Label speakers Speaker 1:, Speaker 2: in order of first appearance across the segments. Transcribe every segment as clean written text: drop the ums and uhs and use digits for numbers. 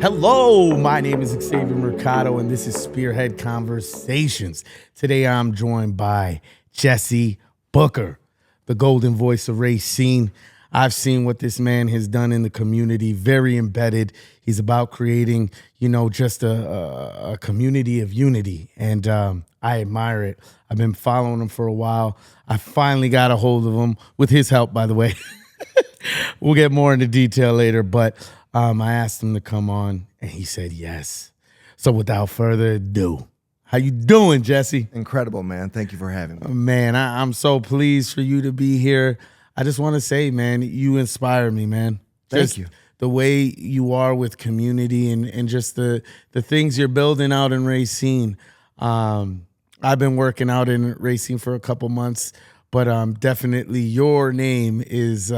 Speaker 1: Hello, my name is Xavier Mercado, and this is Spearhead Conversations. Today, I'm joined by Jesse Booker, the golden voice of Racine. I've seen what this man has done in the community, very embedded. He's about creating, just a community of unity, and I admire it. I've been following him for a while. I finally got a hold of him, with his help, by the way. We'll get more into detail later, but I asked him to come on, and he said yes. So without further ado, how you doing, Jesse?
Speaker 2: Incredible, man. Thank you for having me.
Speaker 1: Man, I'm so pleased for you to be here. I just want to say, man, you inspire me, man.
Speaker 2: Thank you.
Speaker 1: The way you are with community and just the things you're building out in Racine. I've been working out in Racine for a couple months, but definitely your name is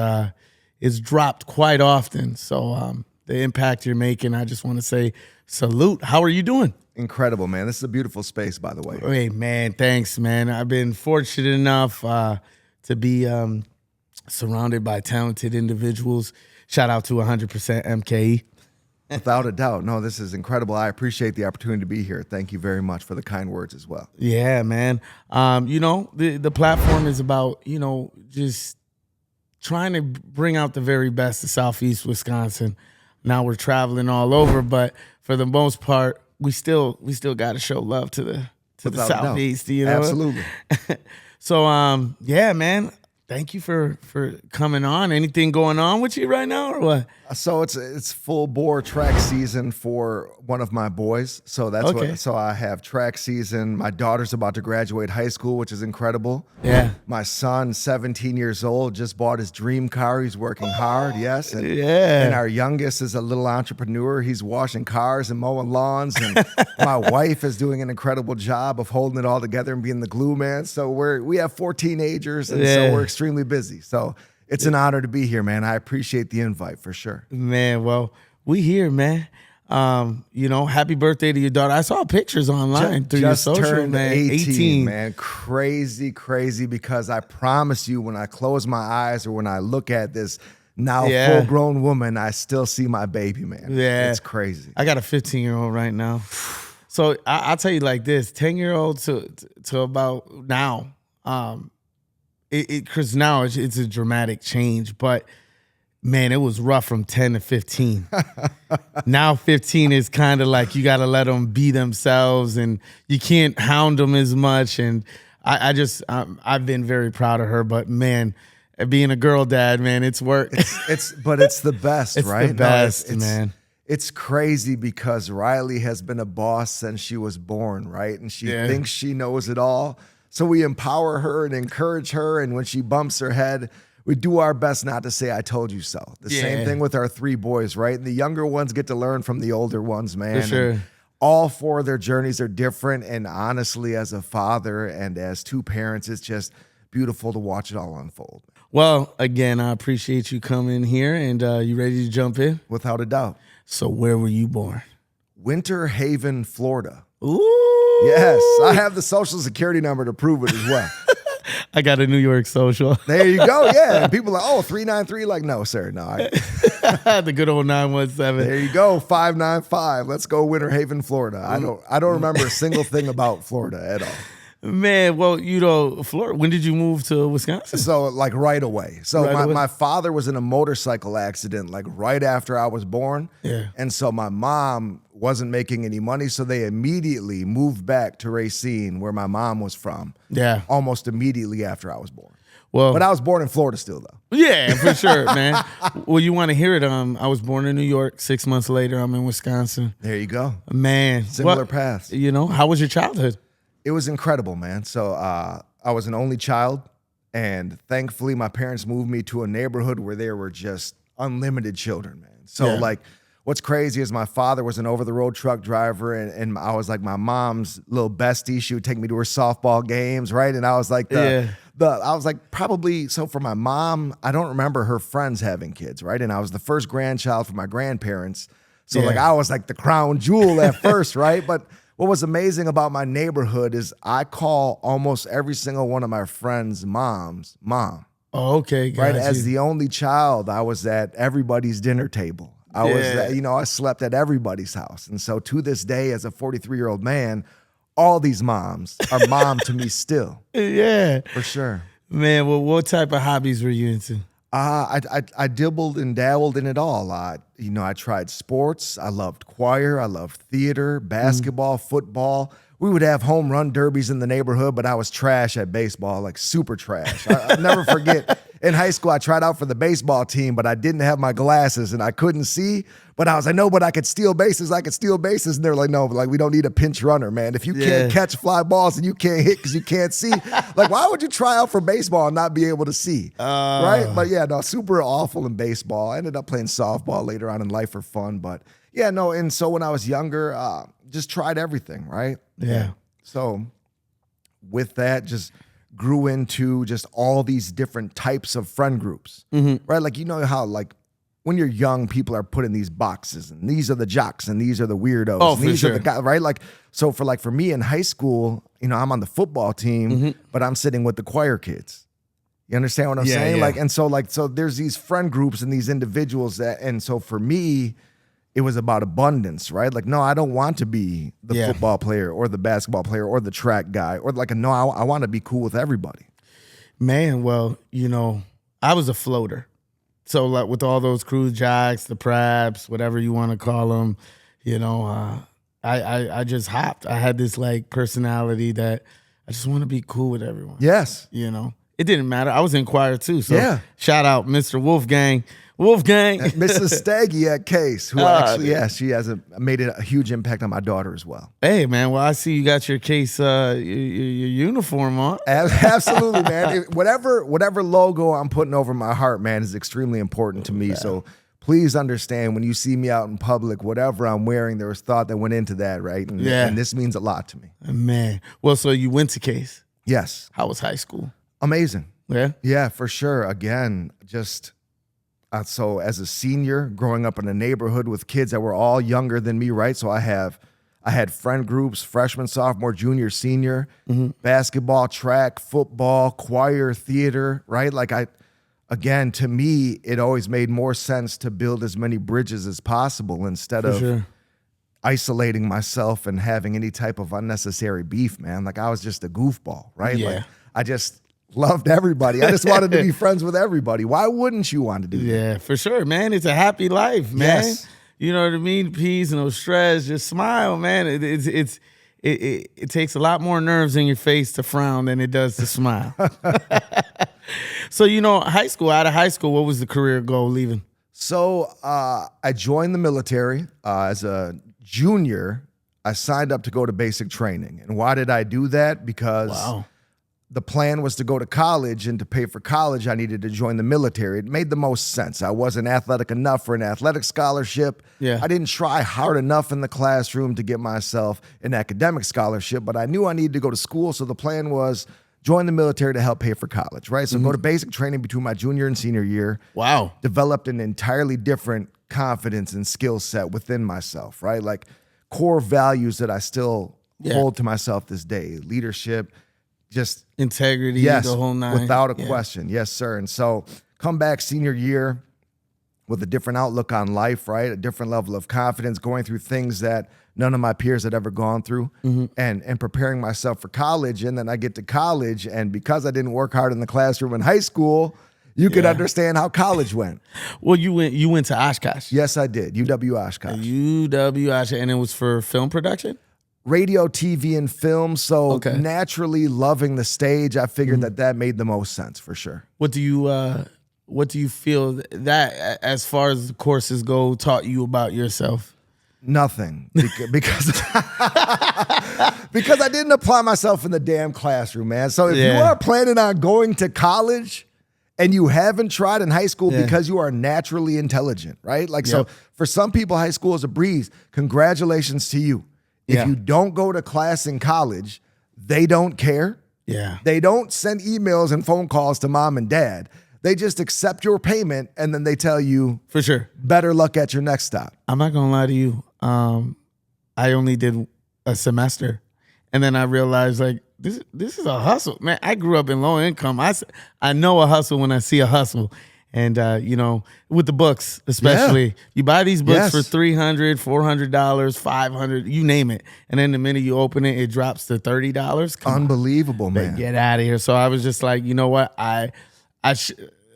Speaker 1: dropped quite often. So the impact you're making, I just want to say salute. How are you doing?
Speaker 2: Incredible, man. This is a beautiful space, by the way.
Speaker 1: Hey, man, thanks, man. I've been fortunate enough to be surrounded by talented individuals. Shout out to 100% MKE.
Speaker 2: Without a doubt. No, this is incredible. I appreciate the opportunity to be here. Thank you very much for the kind words as well.
Speaker 1: Yeah, man. The platform is about, just trying to bring out the very best of Southeast Wisconsin. Now we're traveling all over, but for the most part, we still got to show love to the Southeast.
Speaker 2: Absolutely.
Speaker 1: So yeah, man. Thank you for coming on. Anything going on with you right now, or what?
Speaker 2: So it's full bore track season for one of my boys. So that's
Speaker 1: Okay.
Speaker 2: So I have track season. My daughter's about to graduate high school, which is incredible.
Speaker 1: Yeah.
Speaker 2: My son, 17 years old, just bought his dream car. He's working hard, yes. And,
Speaker 1: Yeah.
Speaker 2: And our youngest is a little entrepreneur. He's washing cars and mowing lawns. And my wife is doing an incredible job of holding it all together and being the glue man. So we have 4 teenagers, and so we're extremely busy. So it's an honor to be here, man. I appreciate the invite for sure.
Speaker 1: Man, well, we here, man. Happy birthday to your daughter. I saw pictures online through your social,
Speaker 2: turned
Speaker 1: man.
Speaker 2: 18, man. Crazy, because I promise you, when I close my eyes or when I look at this now full-grown woman, I still see my baby, man.
Speaker 1: Yeah.
Speaker 2: It's crazy.
Speaker 1: I got a 15-year-old right now. So I'll tell you like this, 10-year-old to about now, because now it's a dramatic change, but man, it was rough from 10 to 15. Now 15 is kind of like you got to let them be themselves, and you can't hound them as much. And I've been very proud of her, but man, being a girl dad, man, it's work.
Speaker 2: But it's the best,
Speaker 1: it's
Speaker 2: right?
Speaker 1: The best, man.
Speaker 2: It's crazy because Riley has been a boss since she was born, right? And she thinks she knows it all. So we empower her and encourage her, and when she bumps her head, we do our best not to say, I told you so. The same thing with our 3 boys, right? And the younger ones get to learn from the older ones, man.
Speaker 1: For sure.
Speaker 2: And all 4 of their journeys are different, and honestly, as a father and as 2 parents, it's just beautiful to watch it all unfold.
Speaker 1: Well, again, I appreciate you coming here, and you ready to jump in?
Speaker 2: Without a doubt.
Speaker 1: So where were you born?
Speaker 2: Winter Haven, Florida.
Speaker 1: Ooh.
Speaker 2: Yes, I have the social security number to prove it as well.
Speaker 1: I got a New York social.
Speaker 2: There you go. Yeah. And people are like, 393. Like, no, sir. No.
Speaker 1: The good old 917.
Speaker 2: There you go. 595. Let's go Winter Haven, Florida. I don't remember a single thing about Florida at all.
Speaker 1: Man, well, Florida, when did you move to Wisconsin?
Speaker 2: So like right away. So
Speaker 1: Right away?
Speaker 2: my father was in a motorcycle accident like right after I was born.
Speaker 1: Yeah.
Speaker 2: And so my mom wasn't making any money. So they immediately moved back to Racine, where my mom was from.
Speaker 1: Yeah.
Speaker 2: Almost immediately after I was born.
Speaker 1: Well,
Speaker 2: But I was born in Florida still, though.
Speaker 1: yeah, for sure, man. Well, you want to hear it? I was born in New York. 6 months later, I'm in Wisconsin.
Speaker 2: There you go.
Speaker 1: Man.
Speaker 2: Similar paths.
Speaker 1: How was your childhood?
Speaker 2: It was incredible, man. So I was an only child, and thankfully my parents moved me to a neighborhood where there were just unlimited children, man. So like, what's crazy is my father was an over-the-road truck driver, and I was like my mom's little bestie. She would take me to her softball games, right? And I was like I was like probably, so for my mom, I don't remember her friends having kids, right? And I was the first grandchild for my grandparents. So like I was like the crown jewel at first, right? But what was amazing about my neighborhood is I call almost every single one of my friends' moms, mom.
Speaker 1: Oh, okay,
Speaker 2: Right.
Speaker 1: got
Speaker 2: As
Speaker 1: you.
Speaker 2: the only child, I was at everybody's dinner table. I was, I slept at everybody's house. And so to this day, as a 43-year-old man, all these moms are mom to me still.
Speaker 1: Yeah.
Speaker 2: For sure.
Speaker 1: Man, well, what type of hobbies were you into?
Speaker 2: I dibbled and dabbled in it all. I tried sports. I loved choir. I loved theater, basketball, football. We would have home run derbies in the neighborhood, but I was trash at baseball, like super trash. I'll never forget. In high school, I tried out for the baseball team, but I didn't have my glasses and I couldn't see. But I was like, no, but I could steal bases. I could steal bases. And they're like, no, but like we don't need a pinch runner, man. If you can't catch fly balls and you can't hit because you can't see, like why would you try out for baseball and not be able to see? Right? But yeah, no, super awful in baseball. I ended up playing softball later on in life for fun. But yeah, no. And so when I was younger, just tried everything, right?
Speaker 1: Yeah.
Speaker 2: So with that, just grew into just all these different types of friend groups, right? Like, you know how like when you're young, people are put in these boxes and these are the jocks and these are the weirdos.
Speaker 1: Oh,
Speaker 2: and
Speaker 1: for
Speaker 2: these
Speaker 1: sure.
Speaker 2: are the guys, right? Like, so for me in high school, I'm on the football team, but I'm sitting with the choir kids. You understand what I'm saying?
Speaker 1: Yeah.
Speaker 2: So there's these friend groups and these individuals and so for me, it was about abundance, right? Like, no, I don't want to be the football player or the basketball player or the track guy or like, no, I want to be cool with everybody.
Speaker 1: Man, well, I was a floater. So like with all those cruise jocks, the Prabs, whatever you want to call them, I just hopped. I had this like personality that I just want to be cool with everyone.
Speaker 2: Yes.
Speaker 1: It didn't matter. I was in choir too. So shout out Mr. Wolfgang.
Speaker 2: Mrs. Staggy at Case, who actually, she has made a huge impact on my daughter as well.
Speaker 1: Hey, man. Well, I see you got your Case, your uniform on.
Speaker 2: Absolutely, man. Whatever logo I'm putting over my heart, man, is extremely important to me. Yeah. So please understand when you see me out in public, whatever I'm wearing, there was thought that went into that, right? And this means a lot to me.
Speaker 1: Man. Well, so you went to Case.
Speaker 2: Yes.
Speaker 1: How was high school?
Speaker 2: Amazing.
Speaker 1: Yeah?
Speaker 2: Yeah, for sure. Again, just... so as a senior, growing up in a neighborhood with kids that were all younger than me, right? So I had friend groups, freshman, sophomore, junior, senior, basketball, track, football, choir, theater, right? Like to me, it always made more sense to build as many bridges as possible instead of isolating myself and having any type of unnecessary beef, man. Like I was just a goofball, right?
Speaker 1: Yeah.
Speaker 2: Like I just loved everybody. I just wanted to be friends with everybody. Why wouldn't you want to do that?
Speaker 1: Yeah, for sure, man. It's a happy life, man.
Speaker 2: Yes.
Speaker 1: You know what I mean? Peace, no stress. Just smile, man. It takes a lot more nerves in your face to frown than it does to smile. So, out of high school, what was the career goal leaving?
Speaker 2: So I joined the military as a junior. I signed up to go to basic training. And why did I do that? Because the plan was to go to college, and to pay for college, I needed to join the military. It made the most sense. I wasn't athletic enough for an athletic scholarship.
Speaker 1: Yeah.
Speaker 2: I didn't try hard enough in the classroom to get myself an academic scholarship, but I knew I needed to go to school. So the plan was join the military to help pay for college, right? So go to basic training between my junior and senior year.
Speaker 1: Wow.
Speaker 2: Developed an entirely different confidence and skill set within myself, right? Like core values that I still hold to myself this day. Leadership, just
Speaker 1: integrity, the whole nine.
Speaker 2: Without a question. Yes, sir. And so come back senior year with a different outlook on life, right? A different level of confidence, going through things that none of my peers had ever gone through, and preparing myself for college. And then I get to college, and because I didn't work hard in the classroom in high school, you could understand how college went.
Speaker 1: Well, you went to Oshkosh.
Speaker 2: Yes, I did. UW Oshkosh.
Speaker 1: UW Oshkosh, and it was for film production?
Speaker 2: Radio, TV, and film. So naturally loving the stage, I figured that made the most sense for sure.
Speaker 1: What do you feel that, as far as the courses go, taught you about yourself?
Speaker 2: Nothing, because because I didn't apply myself in the damn classroom, man. So if you are planning on going to college and you haven't tried in high school because you are naturally intelligent, right? Like so for some people, high school is a breeze. Congratulations to you. If you don't go to class in college, they don't care.
Speaker 1: Yeah.
Speaker 2: They don't send emails and phone calls to mom and dad. They just accept your payment, and then they tell you,
Speaker 1: for sure,
Speaker 2: better luck at your next stop.
Speaker 1: I'm not gonna lie to you. I only did a semester, and then I realized like this is a hustle, man. I grew up in low income. I know a hustle when I see a hustle. And, with the books, especially, you buy these books for $300, $400, $500, you name it. And then the minute you open it, it drops to $30.
Speaker 2: Unbelievable, man.
Speaker 1: Get out of here. So I was just like, you know what?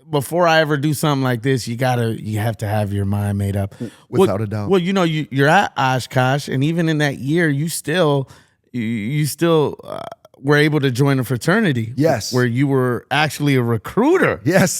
Speaker 1: Before I ever do something like this, you have to have your mind made up.
Speaker 2: Without a doubt.
Speaker 1: Well, you're at Oshkosh, and even in that year, you still were able to join a fraternity.
Speaker 2: Yes.
Speaker 1: Where you were actually a recruiter.
Speaker 2: Yes.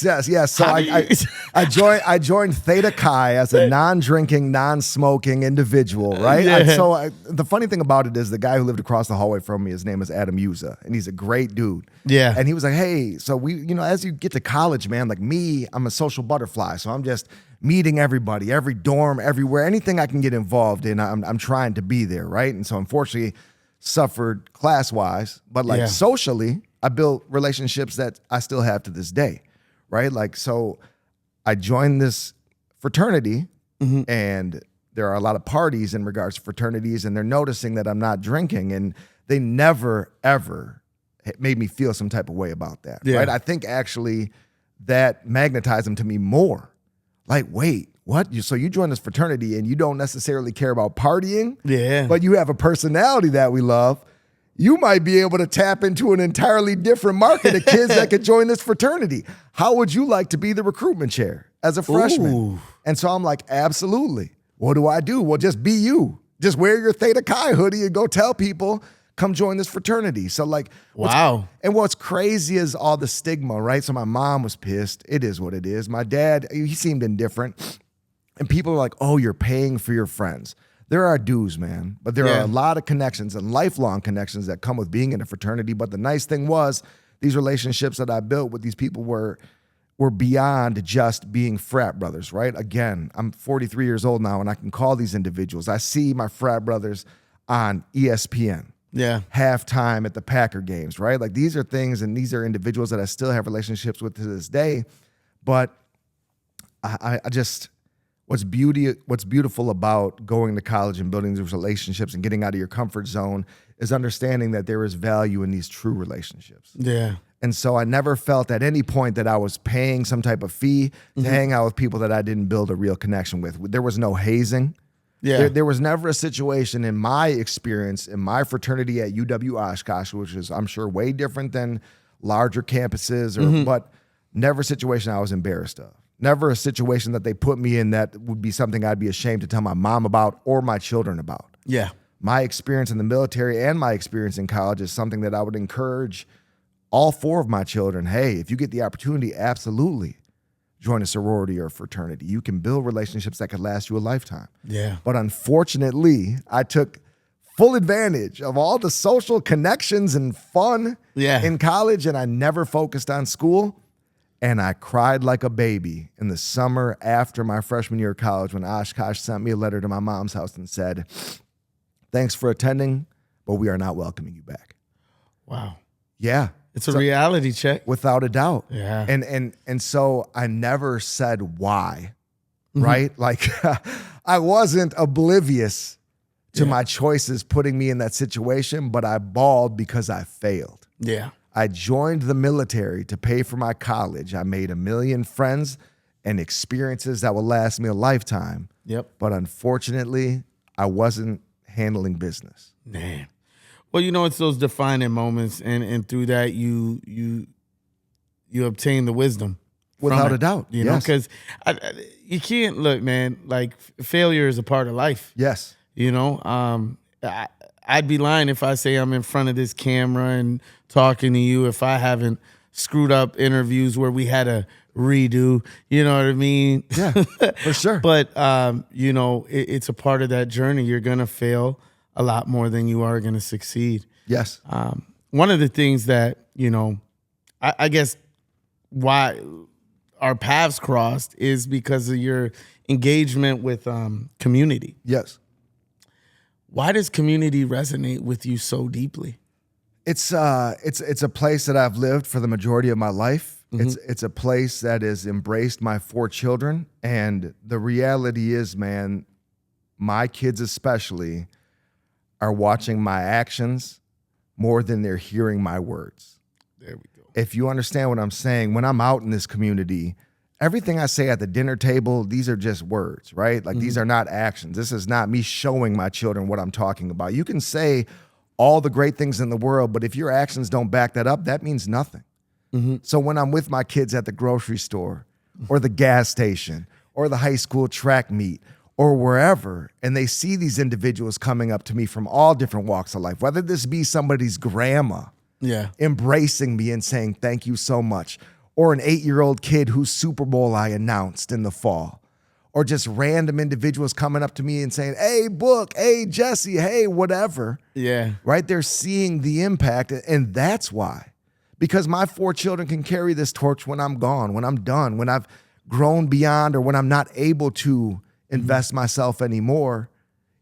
Speaker 2: So I joined Theta Chi as a non-drinking, non-smoking individual, right?
Speaker 1: Yeah.
Speaker 2: The funny thing about it is the guy who lived across the hallway from me, his name is Adam Yuza, and he's a great dude.
Speaker 1: Yeah.
Speaker 2: And he was like, hey, so we, as you get to college, man, like me, I'm a social butterfly. So I'm just meeting everybody, every dorm, everywhere, anything I can get involved in, I'm trying to be there, right? And so unfortunately, suffered class-wise, but socially, I built relationships that I still have to this day, right? Like, so I joined this fraternity, and there are a lot of parties in regards to fraternities, and they're noticing that I'm not drinking, and they never, ever made me feel some type of way about that, right? I think actually that magnetized them to me more. Like, wait, what? So you join this fraternity and you don't necessarily care about partying, but you have a personality that we love. You might be able to tap into an entirely different market of kids that could join this fraternity. How would you like to be the recruitment chair as a freshman?
Speaker 1: Ooh.
Speaker 2: And so I'm like, absolutely. What do I do? Well, just be you. Just wear your Theta Chi hoodie and go tell people, come join this fraternity. So like,
Speaker 1: wow.
Speaker 2: And what's crazy is all the stigma, right? So my mom was pissed. It is what it is. My dad, he seemed indifferent. And people are like, oh, you're paying for your friends. There are dues, man. But there are a lot of connections and lifelong connections that come with being in a fraternity. But the nice thing was these relationships that I built with these people were beyond just being frat brothers, right? Again, I'm 43 years old now, and I can call these individuals. I see my frat brothers on ESPN.
Speaker 1: Yeah. Halftime
Speaker 2: at the Packer games, right? Like these are things, and these are individuals that I still have relationships with to this day. But I just... What's beautiful about going to college and building these relationships and getting out of your comfort zone is understanding that there is value in these true relationships.
Speaker 1: Yeah.
Speaker 2: And so I never felt at any point that I was paying some type of fee to hang out with people that I didn't build a real connection with. There was no hazing.
Speaker 1: Yeah.
Speaker 2: There was never a situation in my experience in my fraternity at UW Oshkosh, which is, I'm sure, way different than larger campuses, but never a situation I was embarrassed of. Never a situation that they put me in that would be something I'd be ashamed to tell my mom about or my children about.
Speaker 1: Yeah.
Speaker 2: My experience in the military and my experience in college is something that I would encourage all four of my children. Hey, if you get the opportunity, absolutely join a sorority or a fraternity. You can build relationships that could last you a lifetime.
Speaker 1: Yeah.
Speaker 2: But unfortunately, I took full advantage of all the social connections and fun in college, and I never focused on school. And I cried like a baby in the summer after my freshman year of college when Oshkosh sent me a letter to my mom's house and said, thanks for attending, but we are not welcoming you back.
Speaker 1: Wow.
Speaker 2: Yeah.
Speaker 1: It's a reality check.
Speaker 2: Without a doubt.
Speaker 1: Yeah.
Speaker 2: And so I never said why, right? Like I wasn't oblivious to my choices putting me in that situation, but I bawled because I failed.
Speaker 1: Yeah.
Speaker 2: I joined the military to pay for my college. I made 1 million friends and experiences that will last me a lifetime.
Speaker 1: Yep.
Speaker 2: But unfortunately, I wasn't handling business.
Speaker 1: Man. Well, it's those defining moments, and through that you obtain the wisdom.
Speaker 2: Without a doubt.
Speaker 1: You know, because you can't look, man, like failure is a part of life.
Speaker 2: Yes.
Speaker 1: I'd be lying if I say I'm in front of this camera and talking to you if I haven't screwed up interviews where we had a redo. You know what I mean?
Speaker 2: Yeah, for sure.
Speaker 1: But, it's a part of that journey. You're going to fail a lot more than you are going to succeed.
Speaker 2: Yes.
Speaker 1: One of the things that, I guess why our paths crossed is because of your engagement with community.
Speaker 2: Yes.
Speaker 1: Why does community resonate with you so deeply?
Speaker 2: It's a place that I've lived for the majority of my life. It's a place that has embraced my 4 children. And the reality is, man, my kids especially are watching my actions, more than they're hearing my words.
Speaker 1: There we go.
Speaker 2: If you understand what I'm saying, when I'm out in this community, everything I say at the dinner table, these are just words, right? Like these are not actions. This is not me showing my children what I'm talking about. You can say all the great things in the world, but if your actions don't back that up, that means nothing. So when I'm with my kids at the grocery store or the gas station or the high school track meet or wherever, and they see these individuals coming up to me from all different walks of life, whether this be somebody's grandma embracing me and saying, thank you so much, or an 8-year-old kid whose Super Bowl I announced in the fall, or just random individuals coming up to me and saying, hey, Book, hey, Jesse, hey, whatever.
Speaker 1: Yeah.
Speaker 2: Right? They're seeing the impact, and that's why. Because my 4 children can carry this torch when I'm gone, when I'm done, when I've grown beyond, or when I'm not able to invest myself anymore.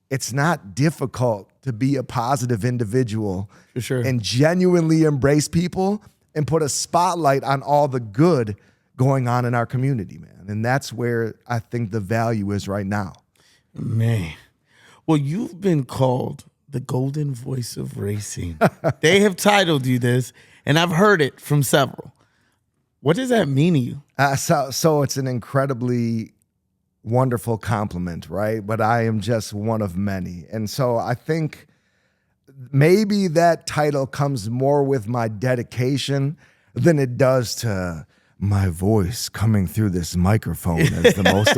Speaker 2: It's not difficult to be a positive individual
Speaker 1: For sure.
Speaker 2: and genuinely embrace people and put a spotlight on all the good going on in our community, man. And that's where I think the value is right now.
Speaker 1: Man. Well, you've been called the golden voice of racing. They have titled you this, and I've heard it from several. What does that mean to you?
Speaker 2: So it's an incredibly wonderful compliment, right? But I am just one of many. And so I think maybe that title comes more with my dedication than it does to my voice coming through this microphone as the most.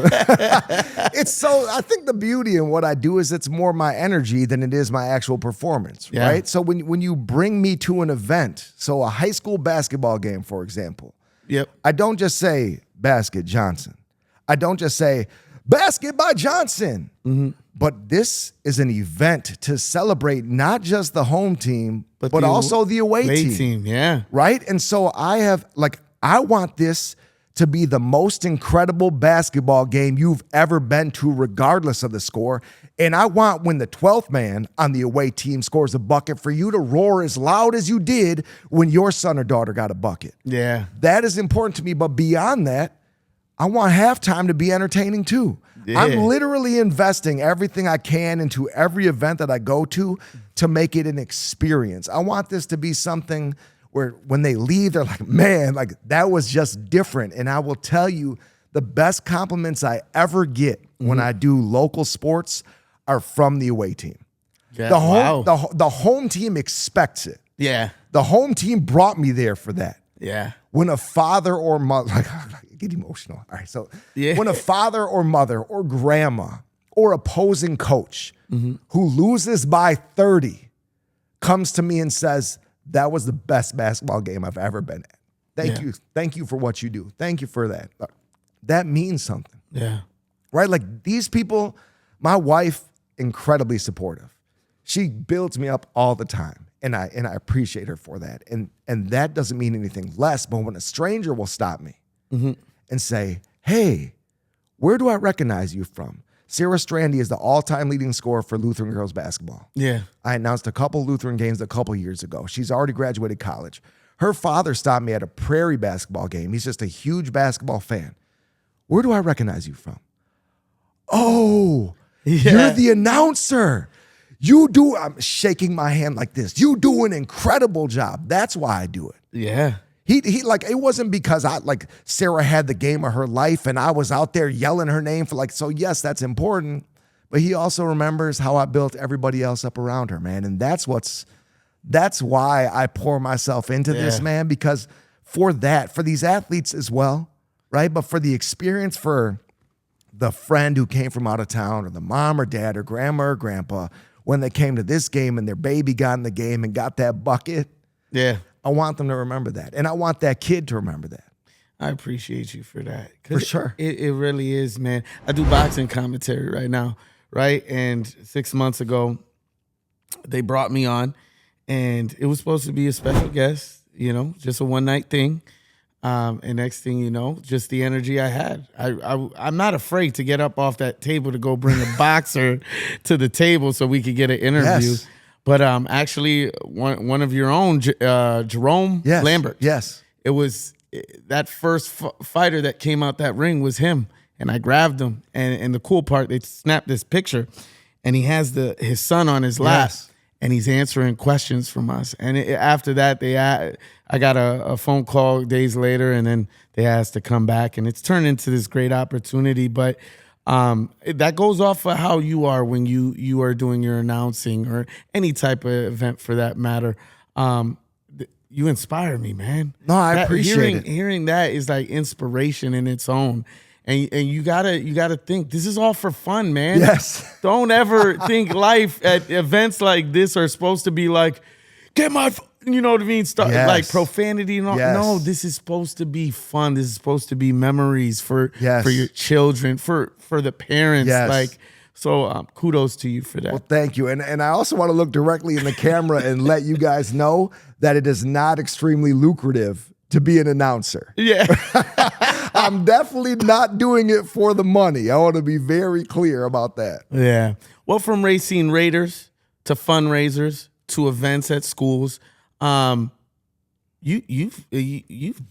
Speaker 2: It's so, I think the beauty in what I do is it's more my energy than it is my actual performance, right? So when you bring me to an event, so a high school basketball game, for example, I don't just say basket Johnson. I don't just say basket by Johnson. But this is an event to celebrate not just the home team, but also the away team. Right? And so I want this to be the most incredible basketball game you've ever been to, regardless of the score. And I want, when the 12th man on the away team scores a bucket, for you to roar as loud as you did when your son or daughter got a bucket. That is important to me. But beyond that, I want halftime to be entertaining too. I'm literally investing everything I can into every event that I go to make it an experience. I want this to be something where when they leave, they're like, man, like that was just different. And I will tell you, the best compliments I ever get when I do local sports are from the away team. The home team expects it. The home team brought me there for that. When a father or mother, I get emotional. All right, so when a father or mother or grandma or opposing coach who loses by 30 comes to me and says, that was the best basketball game I've ever been at. Thank you. Thank you for what you do. Thank you for that. That means something. Right? Like these people, my wife, incredibly supportive. She builds me up all the time. And I appreciate her for that. And that doesn't mean anything less. But when a stranger will stop me and say, hey, where do I recognize you from? Sarah Strandy is the all-time leading scorer for Lutheran girls basketball. I announced a couple Lutheran games a couple years ago. She's already graduated college. Her father stopped me at a Prairie basketball game. He's just a huge basketball fan. Where do I recognize you from? Oh, you're the announcer. You do, I'm shaking my hand like this. You do an incredible job. That's why I do it. He like, it wasn't because Sarah had the game of her life and I was out there yelling her name for so yes, that's important. But he also remembers how I built everybody else up around her, man. And that's why I pour myself into this, man, because for these athletes as well, right? But for the experience, for the friend who came from out of town, or the mom or dad or grandma or grandpa, when they came to this game and their baby got in the game and got that bucket. I want them to remember that. And I want that kid to remember that.
Speaker 1: I appreciate you for that.
Speaker 2: For sure.
Speaker 1: It really is, man. I do boxing commentary right now, right? And 6 months ago, they brought me on, and it was supposed to be a special guest, just a one-night thing. And next thing you know, just the energy I had. I'm not afraid to get up off that table to go bring a boxer to the table so we could get an interview. But actually, one of your own, Jerome Lambert. It was that first fighter that came out that ring was him, and I grabbed him. And the cool part, they snapped this picture, and he has his son on his lap, and he's answering questions from us. And after that, I got a phone call days later, and then they asked to come back, and it's turned into this great opportunity. But that goes off of how you are when you are doing your announcing or any type of event for that matter. You inspire me, man.
Speaker 2: No, I appreciate it.
Speaker 1: Hearing that is like inspiration in its own. And you gotta think this is all for fun, man.
Speaker 2: Yes.
Speaker 1: Don't ever think life at events like this are supposed to be like, get my, you know what I mean?
Speaker 2: Yes.
Speaker 1: Like profanity and all.
Speaker 2: Yes.
Speaker 1: No, this is supposed to be fun. This is supposed to be memories for your children, for the parents.
Speaker 2: Yes.
Speaker 1: Like, so kudos to you for that.
Speaker 2: Well, thank you. And I also want to look directly in the camera and let you guys know that it is not extremely lucrative to be an announcer.
Speaker 1: Yeah.
Speaker 2: I'm definitely not doing it for the money. I want to be very clear about that.
Speaker 1: Yeah. Well, from Racine Raiders to fundraisers to events at schools, you've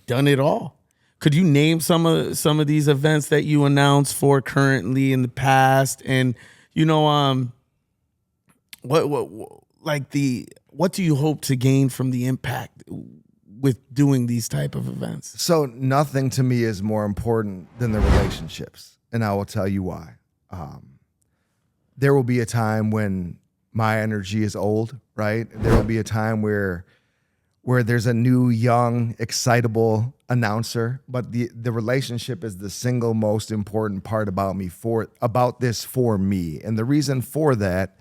Speaker 1: done it all. Could you name some of these events that you announced for currently in the past? And what do you hope to gain from the impact with doing these type of events?
Speaker 2: So nothing to me is more important than the relationships, and I will tell you why. There will be a time when my energy is old, right? There will be a time where there's a new, young, excitable announcer, but the relationship is the single most important part about this for me. And the reason for that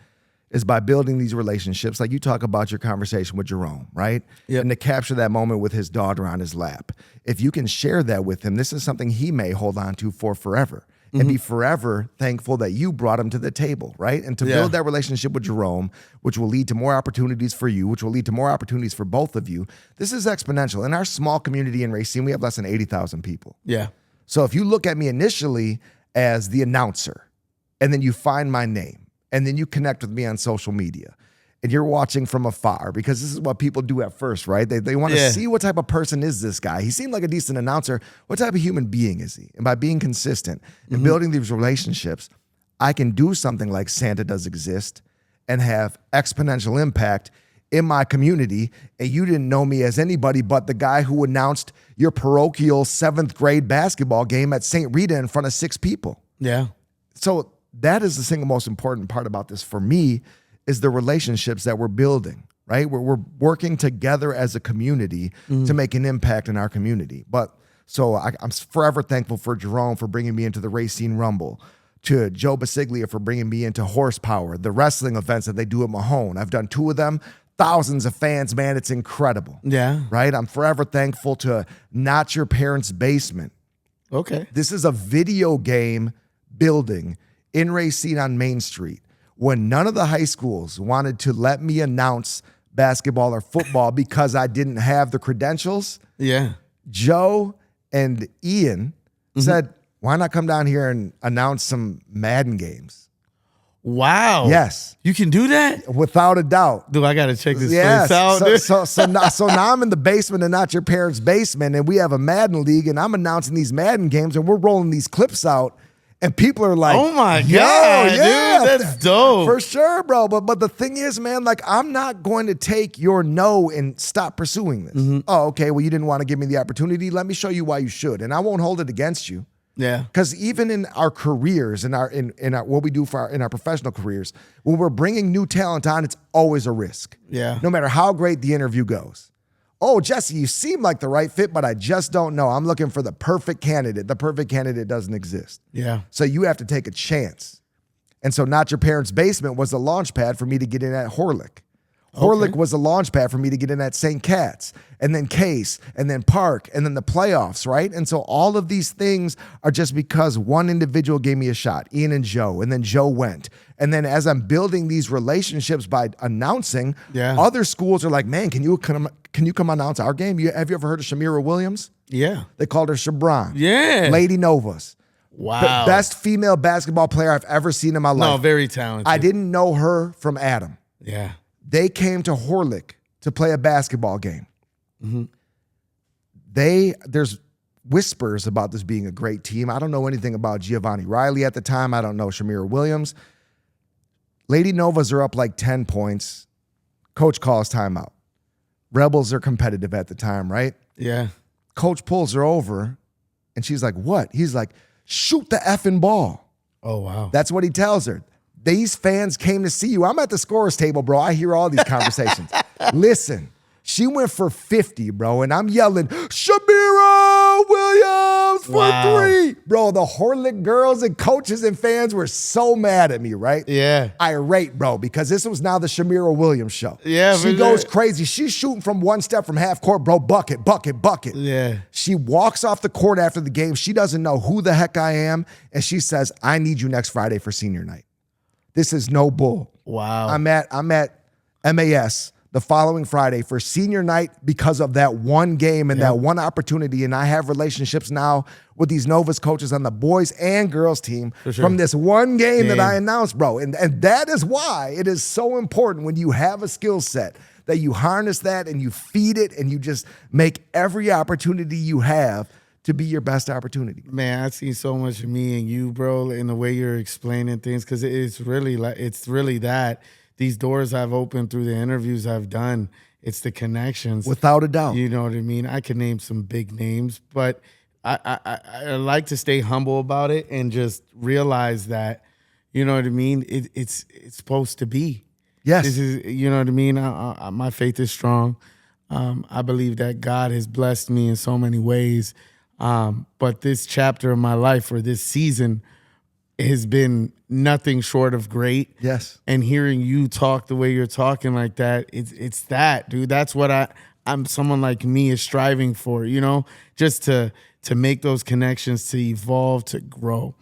Speaker 2: is by building these relationships, like you talk about your conversation with Jerome, right?
Speaker 1: Yep.
Speaker 2: And to capture that moment with his daughter on his lap. If you can share that with him, this is something he may hold on to for forever. And be forever thankful that you brought him to the table, right? And to build that relationship with Jerome, which will lead to more opportunities for you, which will lead to more opportunities for both of you. This is exponential. In our small community in Racine, we have less than 80,000 people.
Speaker 1: Yeah.
Speaker 2: So if you look at me initially as the announcer, and then you find my name, and then you connect with me on social media, and you're watching from afar, because this is what people do at first, right? They want to see what type of person is this guy. He seemed like a decent announcer. What type of human being is he? And by being consistent and building these relationships, I can do something like Santa Does Exist and have exponential impact in my community. And you didn't know me as anybody but the guy who announced your parochial 7th grade basketball game at St. Rita in front of 6 people.
Speaker 1: Yeah.
Speaker 2: So that is the single most important part about this for me, is the relationships that we're building, right? We're working together as a community to make an impact in our community. But so I'm forever thankful for Jerome for bringing me into the Racine Rumble, to Joe Basiglia for bringing me into Horsepower, the wrestling events that they do at Mahone. I've done 2 of them, thousands of fans, man, it's incredible.
Speaker 1: Yeah.
Speaker 2: Right? I'm forever thankful to Not Your Parents' Basement.
Speaker 1: Okay.
Speaker 2: This is a video game building in Racine on Main Street. When none of the high schools wanted to let me announce basketball or football because I didn't have the credentials, Joe and Ian said, why not come down here and announce some Madden games?
Speaker 1: Wow.
Speaker 2: Yes.
Speaker 1: You can do that?
Speaker 2: Without a doubt.
Speaker 1: Dude, I got to check this place out.
Speaker 2: So now I'm in the basement and Not Your Parents' Basement, and we have a Madden league, and I'm announcing these Madden games, and we're rolling these clips out. And people are like,
Speaker 1: oh my God, dude, that's dope.
Speaker 2: For sure, bro. But the thing is, man, like, I'm not going to take your no and stop pursuing this. Oh, okay, well, you didn't want to give me the opportunity. Let me show you why you should. And I won't hold it against you.
Speaker 1: Yeah.
Speaker 2: Because even in our careers, in our what we do in our professional careers, when we're bringing new talent on, it's always a risk.
Speaker 1: Yeah.
Speaker 2: No matter how great the interview goes. Oh, Jesse, you seem like the right fit, but I just don't know. I'm looking for the perfect candidate. The perfect candidate doesn't exist.
Speaker 1: Yeah.
Speaker 2: So you have to take a chance. And so Not Your Parents' Basement was the launch pad for me to get in at Horlick. Horlick was the launch pad for me to get in at St. Cat's, and then Case, and then Park, and then the playoffs, right? And so all of these things are just because one individual gave me a shot, Ian and Joe, and then Joe went. And then as I'm building these relationships by announcing, other schools are like, man, can you come announce our game? Have you ever heard of Shamira Williams?
Speaker 1: Yeah.
Speaker 2: They called her Shabron.
Speaker 1: Yeah.
Speaker 2: Lady Novas.
Speaker 1: Wow.
Speaker 2: The best female basketball player I've ever seen in my life.
Speaker 1: No, very talented.
Speaker 2: I didn't know her from Adam.
Speaker 1: Yeah.
Speaker 2: They came to Horlick to play a basketball game. There's whispers about this being a great team. I don't know anything about Giovanni Riley at the time. I don't know Shamira Williams. Lady Novas are up like 10 points. Coach calls timeout. Rebels are competitive at the time, right?
Speaker 1: Yeah.
Speaker 2: Coach pulls her over, and she's like, what? He's like, shoot the effing ball.
Speaker 1: Oh, wow.
Speaker 2: That's what he tells her. These fans came to see you. I'm at the scorer's table, bro. I hear all these conversations. Listen, she went for 50, bro, and I'm yelling, Shamira Williams for 3. Bro, the Horlick girls and coaches and fans were so mad at me, right?
Speaker 1: Yeah.
Speaker 2: Irate, bro, because this was now the Shamira Williams show.
Speaker 1: Yeah.
Speaker 2: She goes crazy. She's shooting from one step from half court, bro. Bucket, bucket, bucket.
Speaker 1: Yeah.
Speaker 2: She walks off the court after the game. She doesn't know who the heck I am, and she says, I need you next Friday for senior night. This is no bull.
Speaker 1: Wow.
Speaker 2: I'm at MAS the following Friday for senior night because of that one game and that one opportunity. And I have relationships now with these Novus coaches on the boys and girls team from this one game that I announced, bro. And that is why it is so important when you have a skill set that you harness that and you feed it and you just make every opportunity you have to be your best opportunity.
Speaker 1: Man, I've seen so much of me and you, bro, in the way you're explaining things, because it's really that. These doors I've opened through the interviews I've done, it's the connections.
Speaker 2: Without a doubt.
Speaker 1: You know what I mean? I could name some big names, but I like to stay humble about it and just realize that, you know what I mean? It's supposed to be.
Speaker 2: Yes.
Speaker 1: This is, you know what I mean? My faith is strong. I believe that God has blessed me in so many ways. But this chapter of my life, or this season, has been nothing short of great.
Speaker 2: Yes.
Speaker 1: And hearing you talk the way you're talking like that, it's that, dude. That's what I'm someone like me is striving for, you know, just to make those connections, to evolve, to grow.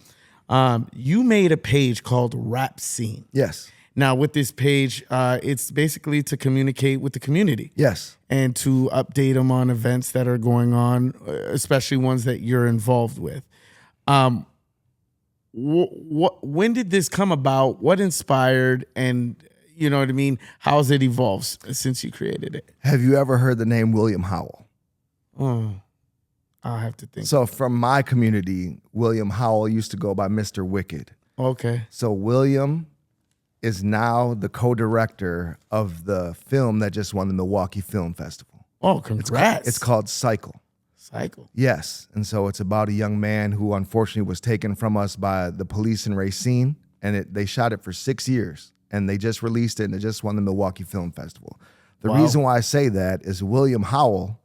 Speaker 1: You made a page called Rapcine.
Speaker 2: Yes.
Speaker 1: Now, with this page, it's basically to communicate with the community.
Speaker 2: Yes.
Speaker 1: And to update them on events that are going on, especially ones that you're involved with. When did this come about? What inspired? And you know what I mean? How's it evolved since you created it?
Speaker 2: Have you ever heard the name William Howell?
Speaker 1: Oh, I'll have to think.
Speaker 2: So from my community, William Howell used to go by Mr. Wicked.
Speaker 1: Okay.
Speaker 2: So William is now the co-director of the film that just won the Milwaukee Film Festival.
Speaker 1: Oh, congrats.
Speaker 2: It's called Cycle.
Speaker 1: Cycle.
Speaker 2: Yes. And so it's about a young man who unfortunately was taken from us by the police in Racine, and they shot it for 6 years, and they just released it, and it just won the Milwaukee Film Festival. The reason why I say that is William Howell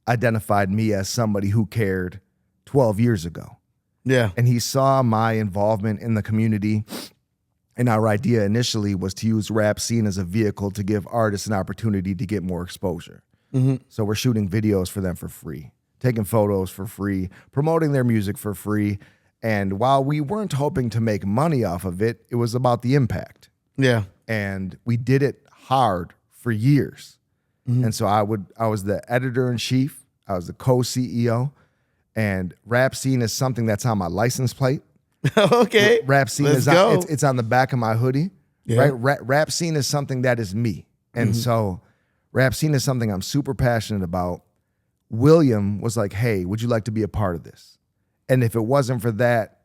Speaker 2: identified me as somebody who cared 12 years ago.
Speaker 1: Yeah.
Speaker 2: And he saw my involvement in the community. And our idea initially was to use Rapcine as a vehicle to give artists an opportunity to get more exposure. Mm-hmm. So we're shooting videos for them for free, taking photos for free, promoting their music for free. And while we weren't hoping to make money off of it, it was about the impact.
Speaker 1: Yeah.
Speaker 2: And we did it hard for years. Mm-hmm. And so I was the editor-in-chief. I was the co-CEO. And Rapcine is something that's on my license plate.
Speaker 1: Okay.
Speaker 2: Rapcine is it's on the back of my hoodie. Yeah. Right? Rapcine is something that is me. And so Rapcine is something I'm super passionate about. William was like, hey, would you like to be a part of this? And if it wasn't for that,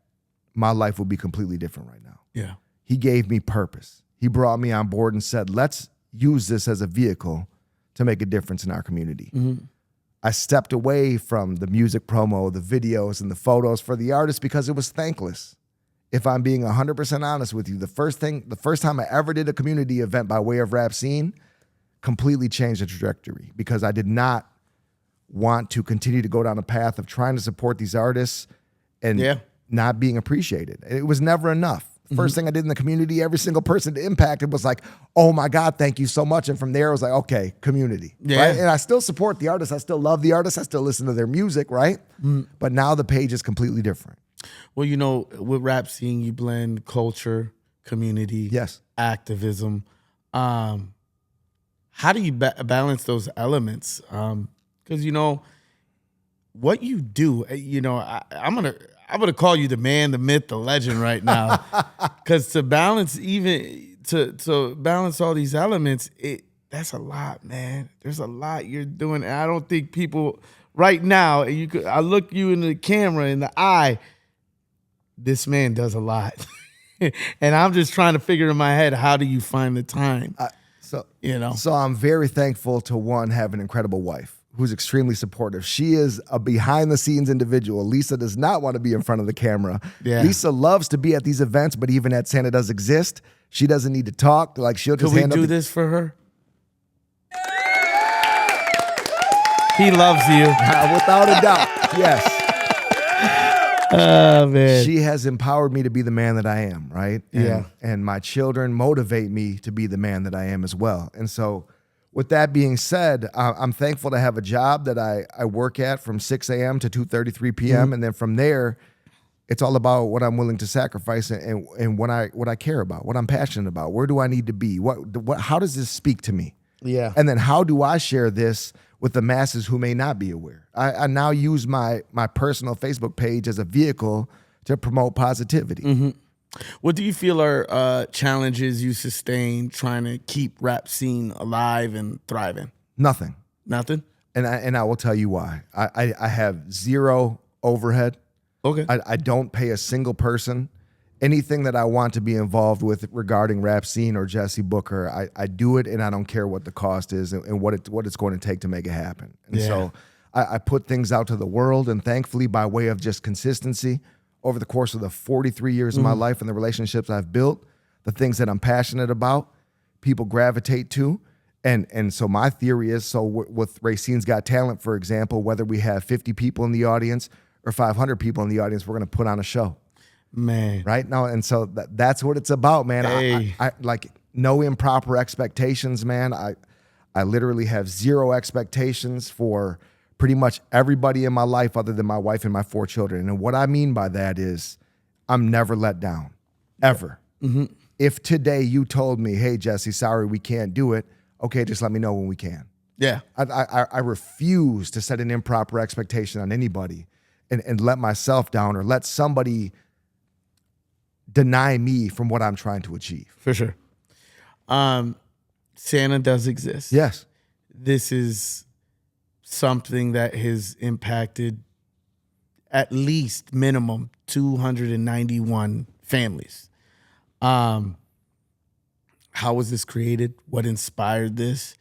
Speaker 2: my life would be completely different right now.
Speaker 1: Yeah.
Speaker 2: He gave me purpose. He brought me on board and said, let's use this as a vehicle to make a difference in our community. Mm-hmm. I stepped away from the music promo, the videos, and the photos for the artists because it was thankless. If I'm being 100% honest with you, the first time I ever did a community event by way of Rapcine completely changed the trajectory because I did not want to continue to go down a path of trying to support these artists and not being appreciated. It was never enough. First thing I did in the community, every single person it impacted was like, oh my God, thank you so much. And from there, it was like, okay, community.
Speaker 1: Yeah.
Speaker 2: Right? And I still support the artists. I still love the artists. I still listen to their music, right? But now the page is completely different.
Speaker 1: Well, you know, with Rapcine, you blend culture, community, activism. How do you balance those elements? Because, you know, what you do, you know, I'm gonna call you the man, the myth, the legend right now, because to balance to balance all these elements, that's a lot, man. There's a lot you're doing, and I don't think people right now. I look you in the camera in the eye. This man does a lot, and I'm just trying to figure in my head, how do you find the time?
Speaker 2: So,
Speaker 1: you know.
Speaker 2: So I'm very thankful to one, have an incredible wife who's extremely supportive. She is a behind the scenes individual. Lisa does not want to be in front of the camera.
Speaker 1: Yeah.
Speaker 2: Lisa loves to be at these events, but even at Santa Does Exist, she doesn't need to talk. Like she'll just
Speaker 1: Could we do this for her? He loves you.
Speaker 2: Without a doubt. Yes.
Speaker 1: Oh, man.
Speaker 2: She has empowered me to be the man that I am, right? And my children motivate me to be the man that I am as well. And so with that being said, I'm thankful to have a job that I work at from 6 a.m. to 2:33 p.m. And then from there, it's all about what I'm willing to sacrifice and what I care about, what I'm passionate about. Where do I need to be? How does this speak to me?
Speaker 1: Yeah.
Speaker 2: And then how do I share this with the masses who may not be aware? I now use my personal Facebook page as a vehicle to promote positivity.
Speaker 1: Mm-hmm. What do you feel are challenges you sustain trying to keep Rapcine alive and thriving?
Speaker 2: Nothing.
Speaker 1: Nothing?
Speaker 2: And I will tell you why. I have zero overhead.
Speaker 1: Okay.
Speaker 2: I don't pay a single person. Anything that I want to be involved with regarding Rapcine or Jesse Booker, I do it, and I don't care what the cost is and what it's going to take to make it happen. And so I put things out to the world, and thankfully, by way of just consistency over the course of the 43 years of my life and the relationships I've built, the things that I'm passionate about, people gravitate to. And so my theory is, so with Racine's Got Talent, for example, whether we have 50 people in the audience or 500 people in the audience, we're going to put on a show.
Speaker 1: Man.
Speaker 2: Right now. And so that's what it's about, man.
Speaker 1: Hey.
Speaker 2: I like no improper expectations, man. I literally have zero expectations for pretty much everybody in my life other than my wife and my 4 children. And what I mean by that is I'm never let down, ever.
Speaker 1: Mm-hmm.
Speaker 2: If today you told me, hey, Jesse, sorry, we can't do it. Okay, just let me know when we can.
Speaker 1: Yeah.
Speaker 2: I refuse to set an improper expectation on anybody and let myself down or let somebody deny me from what I'm trying to achieve.
Speaker 1: For sure. Santa Does Exist.
Speaker 2: Yes.
Speaker 1: This is something that has impacted at least minimum 291 families. How was this created? What inspired this?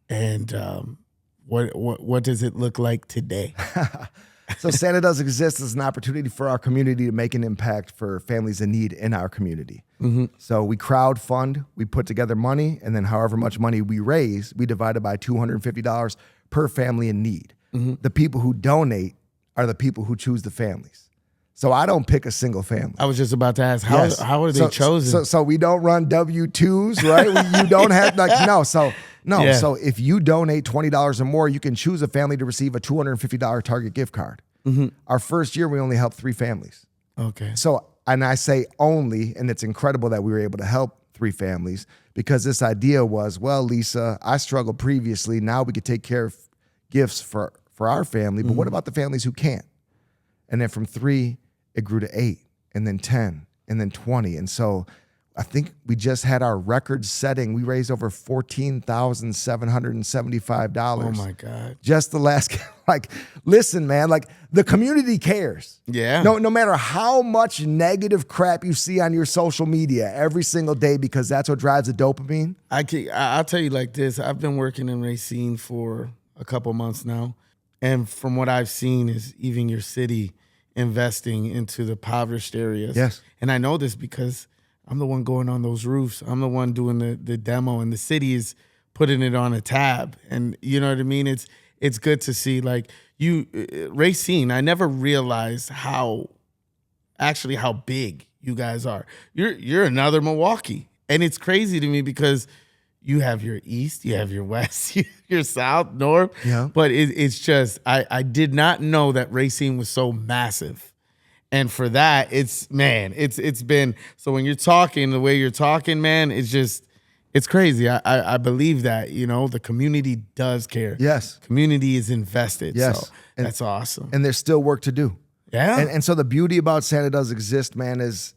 Speaker 1: And what does it look like today?
Speaker 2: So Santa Does Exist is an opportunity for our community to make an impact for families in need in our community. Mm-hmm. So we crowdfund, we put together money, and then however much money we raise, we divide it by $250 per family in need. Mm-hmm. The people who donate are the people who choose the families. So I don't pick a single family.
Speaker 1: I was just about to ask, how are they chosen?
Speaker 2: So we don't run W-2s, right? You don't have, no. So if you donate $20 or more, you can choose a family to receive a $250 Target gift card. Mm-hmm. Our first year, we only helped 3 families.
Speaker 1: Okay.
Speaker 2: So, and I say only, and it's incredible that we were able to help 3 families because this idea was, well, Lisa, I struggled previously. Now we could take care of gifts for our family, but what about the families who can't? And then from 3, it grew to 8, and then 10, and then 20. And so I think we just had our record setting. We raised over $14,775.
Speaker 1: Oh my God.
Speaker 2: Just the last, listen, man, the community cares.
Speaker 1: Yeah.
Speaker 2: No matter how much negative crap you see on your social media every single day, because that's what drives the dopamine.
Speaker 1: I'll tell you like this. I've been working in Racine for a couple months now. And from what I've seen is even your city investing into the impoverished areas.
Speaker 2: Yes.
Speaker 1: And I know this because I'm the one going on those roofs. I'm the one doing the demo, and the city is putting it on a tab. And you know what I mean? It's good to see Racine. I never realized how big you guys are. You're another Milwaukee. And it's crazy to me because you have your east, you have your west, your south, north.
Speaker 2: Yeah.
Speaker 1: But it's just, I did not know that Racine was so massive. And for that, it's been, so when you're talking the way you're talking, man, it's crazy. I believe that, the community does care.
Speaker 2: Yes.
Speaker 1: Community is invested.
Speaker 2: Yes.
Speaker 1: So that's awesome.
Speaker 2: And there's still work to do.
Speaker 1: Yeah.
Speaker 2: And so the beauty about Santa Does Exist, man, is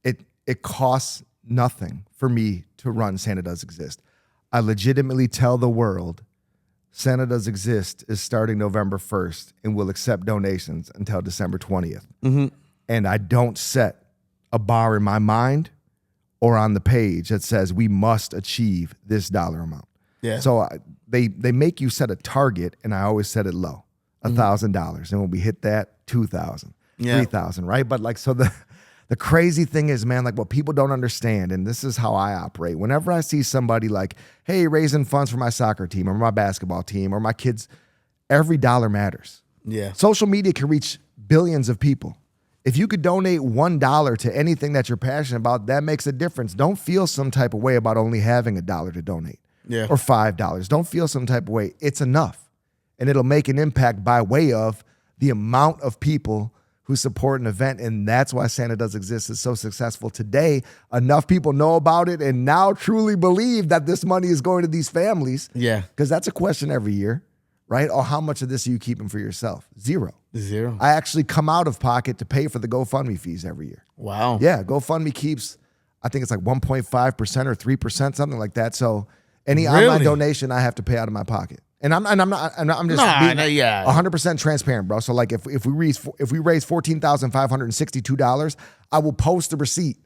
Speaker 2: it costs nothing for me to run Santa Does Exist. I legitimately tell the world Santa Does Exist is starting November 1st and will accept donations until December 20th. Mm-hmm. And I don't set a bar in my mind or on the page that says we must achieve this dollar amount.
Speaker 1: Yeah.
Speaker 2: So they make you set a target, and I always set it low, $1,000. And when we hit that, 2,000, 3,000, right? But like, so the crazy thing is, man, like what people don't understand, and this is how I operate. Whenever I see somebody like, hey, raising funds for my soccer team or my basketball team or my kids, every dollar matters.
Speaker 1: Yeah.
Speaker 2: Social media can reach billions of people. If you could donate $1 to anything that you're passionate about, that makes a difference. Don't feel some type of way about only having $1 to donate.
Speaker 1: Yeah.
Speaker 2: Or $5. Don't feel some type of way. It's enough. And it'll make an impact by way of the amount of people who support an event. And that's why Santa Does Exist is so successful today. Enough people know about it and now truly believe that this money is going to these families.
Speaker 1: Yeah.
Speaker 2: Because that's a question every year, right? Or how much of this are you keeping for yourself? Zero. I actually come out of pocket to pay for the GoFundMe fees every year.
Speaker 1: Wow.
Speaker 2: Yeah, GoFundMe keeps, I think it's like 1.5% or 3%, something like that. So any online donation I have to pay out of my pocket. And I'm just being 100% transparent, bro. So like if we raise $14,562, I will post the receipt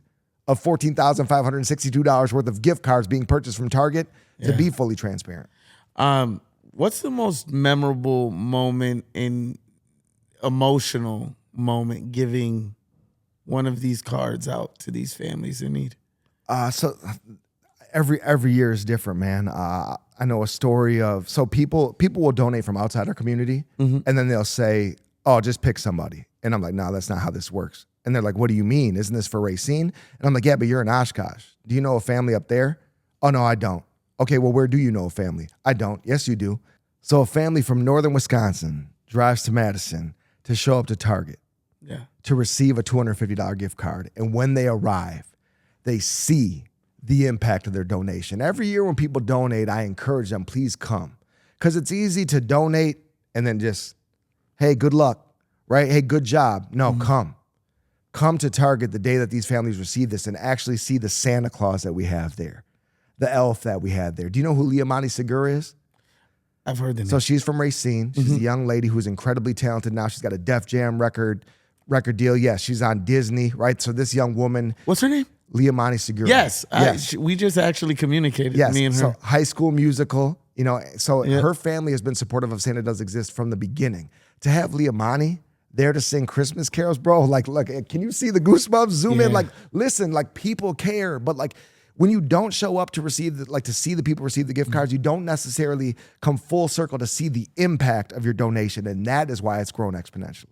Speaker 2: of $14,562 worth of gift cards being purchased from Target to be fully transparent.
Speaker 1: What's the most memorable moment in emotional moment giving one of these cards out to these families in need?
Speaker 2: So every year is different, man. I know a story of, so people will donate from outside our community, and then they'll say, oh, just pick somebody. And I'm like, no, that's not how this works. And they're like, what do you mean? Isn't this for Racine? And I'm like, yeah, but you're in Oshkosh. Do you know a family up there? Oh, no, I don't. Okay, well, where do you know a family? I don't. Yes, you do. So a family from northern Wisconsin drives to Madison to show up to Target to receive a $250 gift card. And when they arrive, they see the impact of their donation. Every year when people donate, I encourage them, please come. Because it's easy to donate and then just, hey, good luck, right? Hey, good job. No, come. Come to Target the day that these families receive this and actually see the Santa Claus that we have there, the elf that we have there. Do you know who Liamani Segura is?
Speaker 1: I've heard the name.
Speaker 2: So she's from Racine. She's a young lady who's incredibly talented now. She's got a Def Jam record deal. Yes, she's on Disney, right? So this young woman.
Speaker 1: What's her name?
Speaker 2: Liamani Segura.
Speaker 1: Yes. We just actually communicated, me and her.
Speaker 2: So High School Musical, her family has been supportive of Santa Does Exist from the beginning. To have Liamani there to sing Christmas carols, bro, like, can you see the goosebumps? Zoom in, like, listen, like, people care, but like, when you don't show up to receive to see the people receive the gift cards, you don't necessarily come full circle to see the impact of your donation, and that is why it's grown exponentially.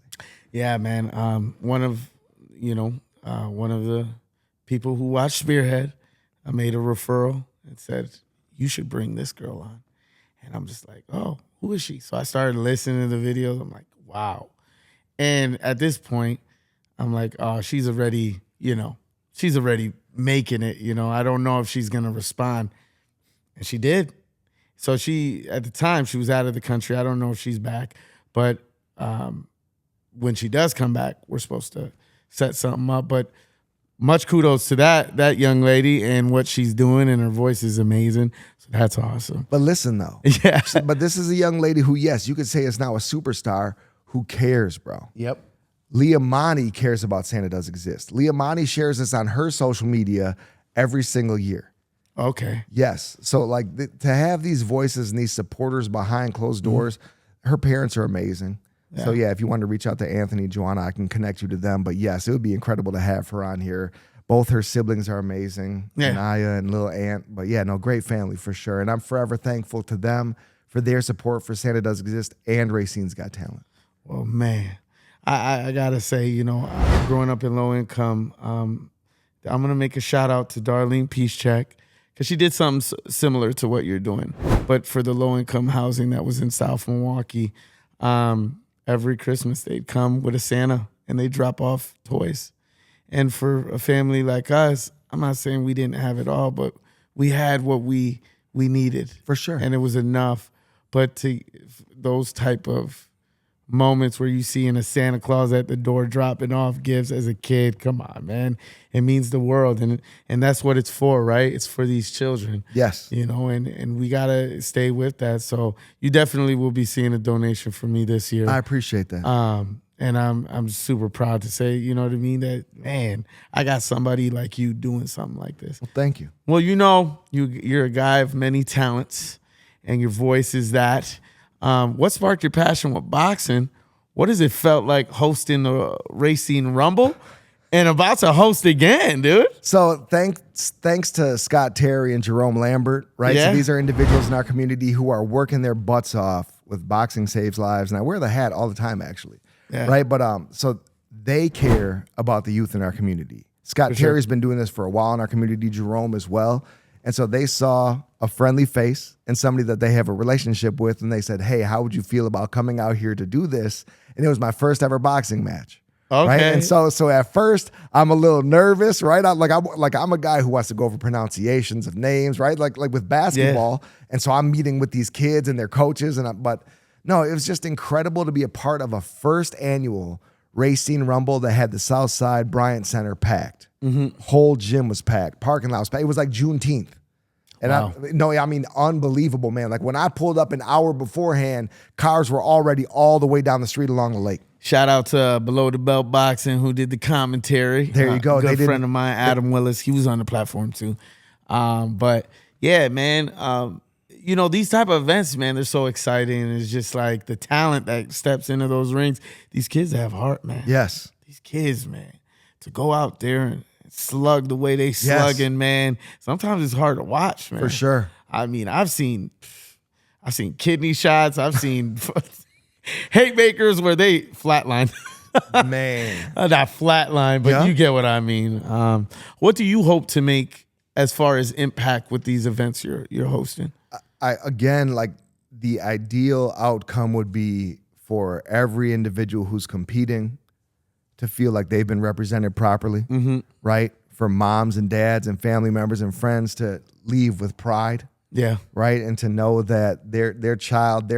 Speaker 1: Yeah, man. One of the people who watched Spearhead, I made a referral and said, you should bring this girl on. And I'm just like, oh, who is she? So I started listening to the videos. I'm like, wow. And at this point, I'm like, oh, she's already making it. I don't know if she's going to respond. And she did. So at the time, she was out of the country. I don't know if she's back. But when she does come back, we're supposed to set something up. But much kudos to that young lady and what she's doing, and her voice is amazing. So that's awesome.
Speaker 2: But listen, though.
Speaker 1: Yeah.
Speaker 2: But this is a young lady who, yes, you could say is now a superstar who cares, bro.
Speaker 1: Yep.
Speaker 2: Liamani cares about Santa Does Exist. Liamani shares this on her social media every single year.
Speaker 1: Okay.
Speaker 2: Yes. So to have these voices and these supporters behind closed doors, her parents are amazing. Yeah. So yeah, if you want to reach out to Anthony, Joanna, I can connect you to them. But yes, it would be incredible to have her on here. Both her siblings are amazing, Anaya and little Aunt. But yeah, no, great family for sure. And I'm forever thankful to them for their support for Santa Does Exist and Racine's Got Talent.
Speaker 1: Well, man, I gotta say, growing up in low income, I'm gonna make a shout out to Darlene Peacecheck, because she did something similar to what you're doing, but for the low income housing that was in South Milwaukee. Every Christmas they'd come with a Santa and they drop off toys. And for a family like us, I'm not saying we didn't have it all, but we had what we needed.
Speaker 2: For sure.
Speaker 1: And it was enough. But to those type of moments where you see a Santa Claus at the door dropping off gifts as a kid, come on, man. It means the world. And that's what it's for, right? It's for these children.
Speaker 2: Yes.
Speaker 1: And we got to stay with that. So you definitely will be seeing a donation from me this year.
Speaker 2: I appreciate that.
Speaker 1: And I'm super proud to say, you know what I mean, that, man, I got somebody like you doing something like this.
Speaker 2: Well, thank you.
Speaker 1: Well, you know, you're a guy of many talents, and your voice is that. What sparked your passion with boxing? What has it felt like hosting the Racine Rumble and about to host again, dude?
Speaker 2: So thanks to Scott Terry and Jerome Lambert, right?
Speaker 1: Yeah.
Speaker 2: So these are individuals in our community who are working their butts off with Boxing Saves Lives. And I wear the hat all the time, actually.
Speaker 1: Yeah.
Speaker 2: Right. But so they care about the youth in our community. Scott Terry's been doing this for a while in our community, Jerome as well. And so they saw a friendly face and somebody that they have a relationship with. And they said, hey, how would you feel about coming out here to do this? And it was my first ever boxing match.
Speaker 1: Okay.
Speaker 2: Right. And so at first I'm a little nervous, right? I'm a guy who wants to go over pronunciations of names, right? Like with basketball. Yeah. And so I'm meeting with these kids and their coaches. But no, it was just incredible to be a part of a first annual Racine Rumble that had the South Side Bryant Center packed. Mm-hmm. Whole gym was packed. Parking lot was packed. It was like Juneteenth. And
Speaker 1: wow.
Speaker 2: I mean, unbelievable, man. Like when I pulled up an hour beforehand, cars were already all the way down the street along the lake.
Speaker 1: Shout out to Below the Belt Boxing, who did the commentary.
Speaker 2: There you go.
Speaker 1: Good friend of mine, Adam Willis. He was on the platform too. But yeah, man, you know, these type of events, man, they're so exciting. It's just like the talent that steps into those rings. These kids have heart, man.
Speaker 2: Yes.
Speaker 1: These kids, man, to go out there and slug the way they slugging, man. Sometimes it's hard to watch, man.
Speaker 2: For sure.
Speaker 1: I mean, I've seen kidney shots. I've seen haymakers where they flatline.
Speaker 2: Man.
Speaker 1: Not flatline, but you get what I mean. What do you hope to make as far as impact with these events you're hosting?
Speaker 2: Again, like the ideal outcome would be for every individual who's competing to feel like they've been represented properly, mm-hmm. right? For moms and dads and family members and friends to leave with pride,
Speaker 1: yeah,
Speaker 2: right? And to know that their child,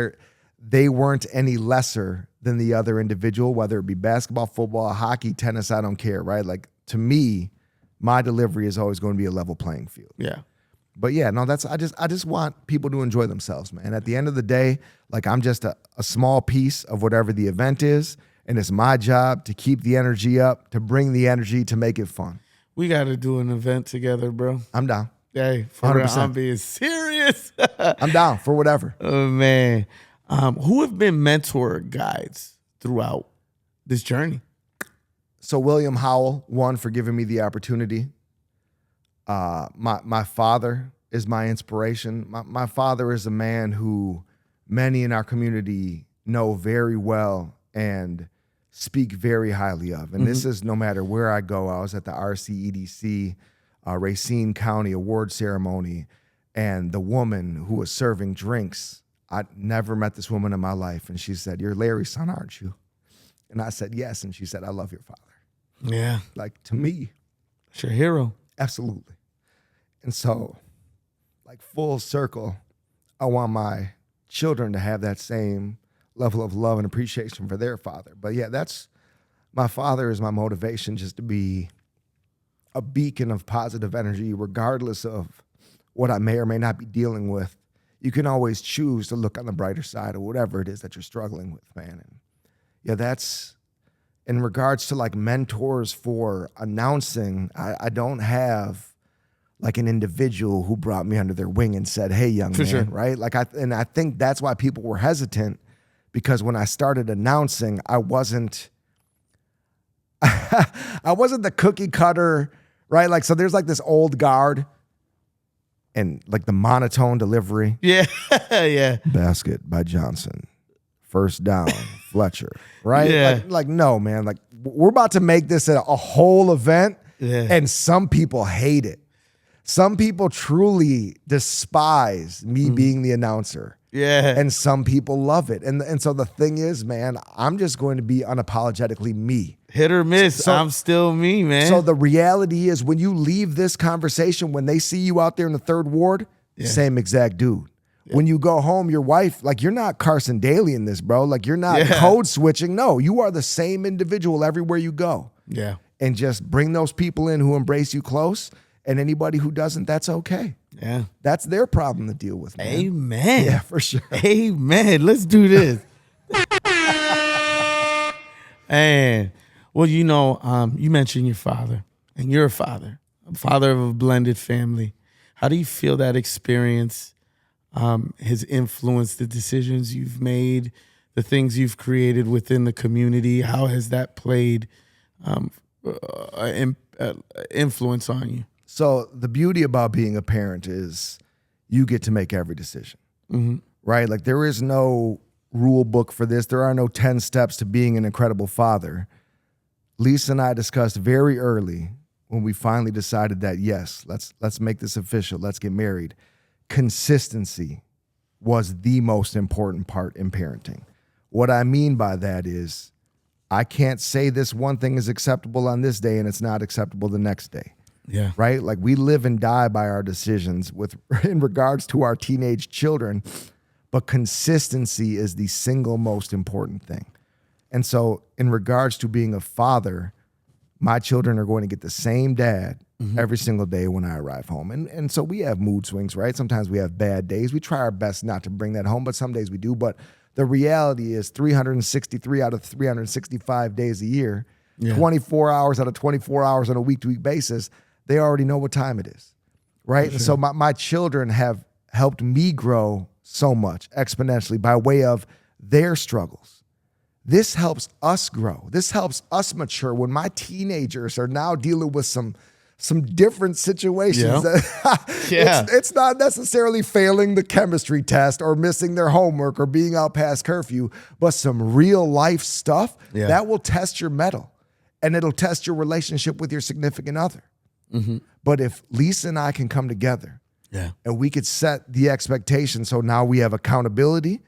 Speaker 2: they weren't any lesser than the other individual, whether it be basketball, football, hockey, tennis, I don't care, right? Like to me, my delivery is always going to be a level playing field.
Speaker 1: Yeah.
Speaker 2: But yeah, no, I just want people to enjoy themselves, man. At the end of the day, like I'm just a small piece of whatever the event is, and it's my job to keep the energy up, to bring the energy, to make it fun.
Speaker 1: We got to do an event together, bro.
Speaker 2: I'm down.
Speaker 1: Hey, for 100%. Real, I'm being serious.
Speaker 2: I'm down for whatever.
Speaker 1: Oh, man. Who have been mentor guides throughout this journey?
Speaker 2: So William Howell, one, for giving me the opportunity. My father is my inspiration. My father is a man who many in our community know very well and speak very highly of. And this is no matter where I go. I was at the RCEDC Racine County Award Ceremony, and the woman who was serving drinks, I'd never met this woman in my life. And she said, "You're Larry's son, aren't you?" And I said, "Yes." And she said, "I love your father."
Speaker 1: Yeah.
Speaker 2: Like, to me,
Speaker 1: it's your hero.
Speaker 2: Absolutely. And so, like, full circle, I want my children to have that same level of love and appreciation for their father. But yeah, my father is my motivation, just to be a beacon of positive energy, regardless of what I may or may not be dealing with. You can always choose to look on the brighter side of whatever it is that you're struggling with, man. And yeah, that's in regards to like mentors for announcing. I don't have like an individual who brought me under their wing and said, "Hey, young man," sure. Right? Like I think that's why people were hesitant, because when I started announcing, I wasn't the cookie cutter, right? Like, so there's like this old guard and like the monotone delivery.
Speaker 1: Yeah. Yeah.
Speaker 2: Basket by Johnson. First down, Fletcher, right?
Speaker 1: Yeah.
Speaker 2: Like, no, man. Like, we're about to make this a whole event, and some people hate it. Some people truly despise me being the announcer.
Speaker 1: Yeah.
Speaker 2: And some people love it. And so the thing is, man, I'm just going to be unapologetically me.
Speaker 1: Hit or miss, so, I'm still me, man.
Speaker 2: So the reality is, when you leave this conversation, when they see you out there in the third ward, same exact dude. Yeah. When you go home, your wife, like, you're not Carson Daly in this, bro. Like, you're not code switching. No, you are the same individual everywhere you go.
Speaker 1: Yeah.
Speaker 2: And just bring those people in who embrace you close. And anybody who doesn't, that's okay.
Speaker 1: Yeah.
Speaker 2: That's their problem to deal with, man.
Speaker 1: Amen.
Speaker 2: Yeah, for sure.
Speaker 1: Amen. Let's do this. And well, you mentioned your father, and you're a father of a blended family. How do you feel that experience has influenced the decisions you've made, the things you've created within the community? How has that played influence on you?
Speaker 2: So the beauty about being a parent is you get to make every decision, right? Like there is no rule book for this. There are no 10 steps to being an incredible father. Lisa and I discussed very early when we finally decided that, yes, let's make this official. Let's get married. Consistency was the most important part in parenting. What I mean by that is I can't say this one thing is acceptable on this day and it's not acceptable the next day.
Speaker 1: Yeah.
Speaker 2: Right? Like we live and die by our decisions in regards to our teenage children, but consistency is the single most important thing. And so in regards to being a father, my children are going to get the same dad every single day when I arrive home. And so we have mood swings, right? Sometimes we have bad days. We try our best not to bring that home, but some days we do. But the reality is 363 out of 365 days a year, 24 hours out of 24 hours on a week-to-week basis, they already know what time it is, right? Sure. And so my children have helped me grow so much exponentially by way of their struggles. This helps us grow. This helps us mature when my teenagers are now dealing with some different situations.
Speaker 1: Yeah.
Speaker 2: It's not necessarily failing the chemistry test or missing their homework or being out past curfew, but some real life stuff that will test your mettle and it'll test your relationship with your significant other. But if Lisa and I can come together and we could set the expectation, so now we have accountability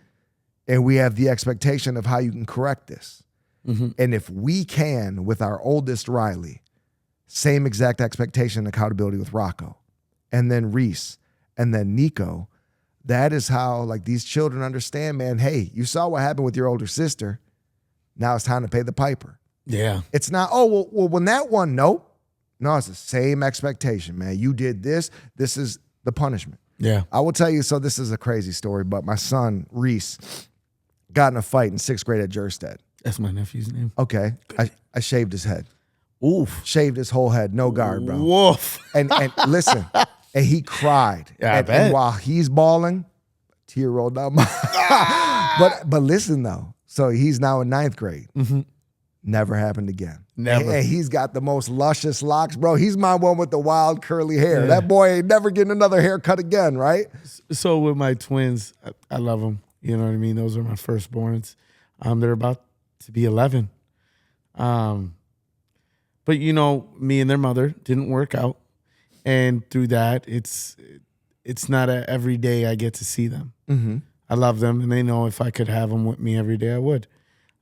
Speaker 2: and we have the expectation of how you can correct this. And if we can, with our oldest Riley, same exact expectation and accountability with Rocco, and then Reese, and then Nico, that is how like these children understand, man, hey, you saw what happened with your older sister. Now it's time to pay the piper.
Speaker 1: Yeah.
Speaker 2: It's not, well, when that one, nope. No, it's the same expectation, man. You did this. This is the punishment.
Speaker 1: Yeah.
Speaker 2: I will tell you, so this is a crazy story, but my son, Reese, got in a fight in 6th grade at Jerstead.
Speaker 1: That's my nephew's name.
Speaker 2: Okay. I shaved his head.
Speaker 1: Oof.
Speaker 2: Shaved his whole head. No guard, bro.
Speaker 1: Woof.
Speaker 2: And listen, and he cried.
Speaker 1: Yeah,
Speaker 2: and while he's bawling, a tear rolled down my But listen, though. So he's now in 9th grade. Never happened again.
Speaker 1: Never.
Speaker 2: And he's got the most luscious locks, bro. He's my one with the wild curly hair. That boy ain't never getting another haircut again, right?
Speaker 1: So with my twins, I love them. You know what I mean? Those are my firstborns. They're about to be 11. But me and their mother didn't work out. And through that, it's not every day I get to see them. I love them, and they know if I could have them with me every day, I would.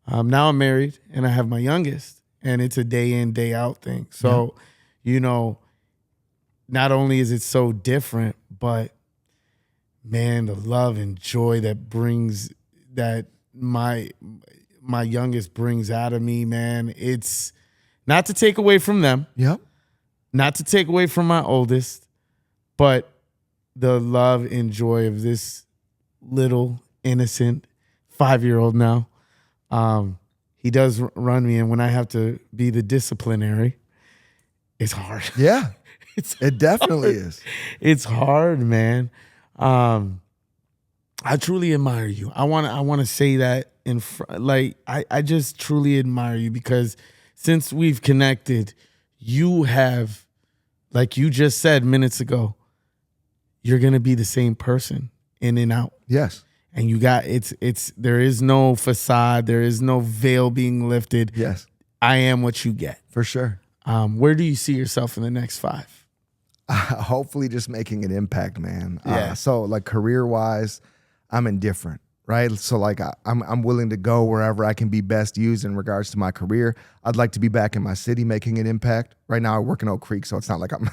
Speaker 1: Now I'm married, and I have my youngest, and it's a day in, day out thing. So, not only is it so different, but man, the love and joy that my youngest brings out of me, man, it's not to take away from them.
Speaker 2: Yep.
Speaker 1: Not to take away from my oldest, but the love and joy of this little innocent 5-year-old now. He does run me, and when I have to be the disciplinary, it's hard.
Speaker 2: Yeah, it definitely is.
Speaker 1: It's hard, man. I truly admire you. I want to say that in front. Like I just truly admire you because since we've connected, you have, like you just said minutes ago, you're gonna be the same person in and out.
Speaker 2: Yes.
Speaker 1: And you got there is no facade, there is no veil being lifted.
Speaker 2: Yes.
Speaker 1: I am what you get.
Speaker 2: For sure.
Speaker 1: Where do you see yourself in the next 5?
Speaker 2: Hopefully just making an impact, man.
Speaker 1: Yeah.
Speaker 2: So like career-wise, I'm indifferent, right? So like I'm willing to go wherever I can be best used in regards to my career. I'd like to be back in my city making an impact. Right now I work in Oak Creek, so it's not like I'm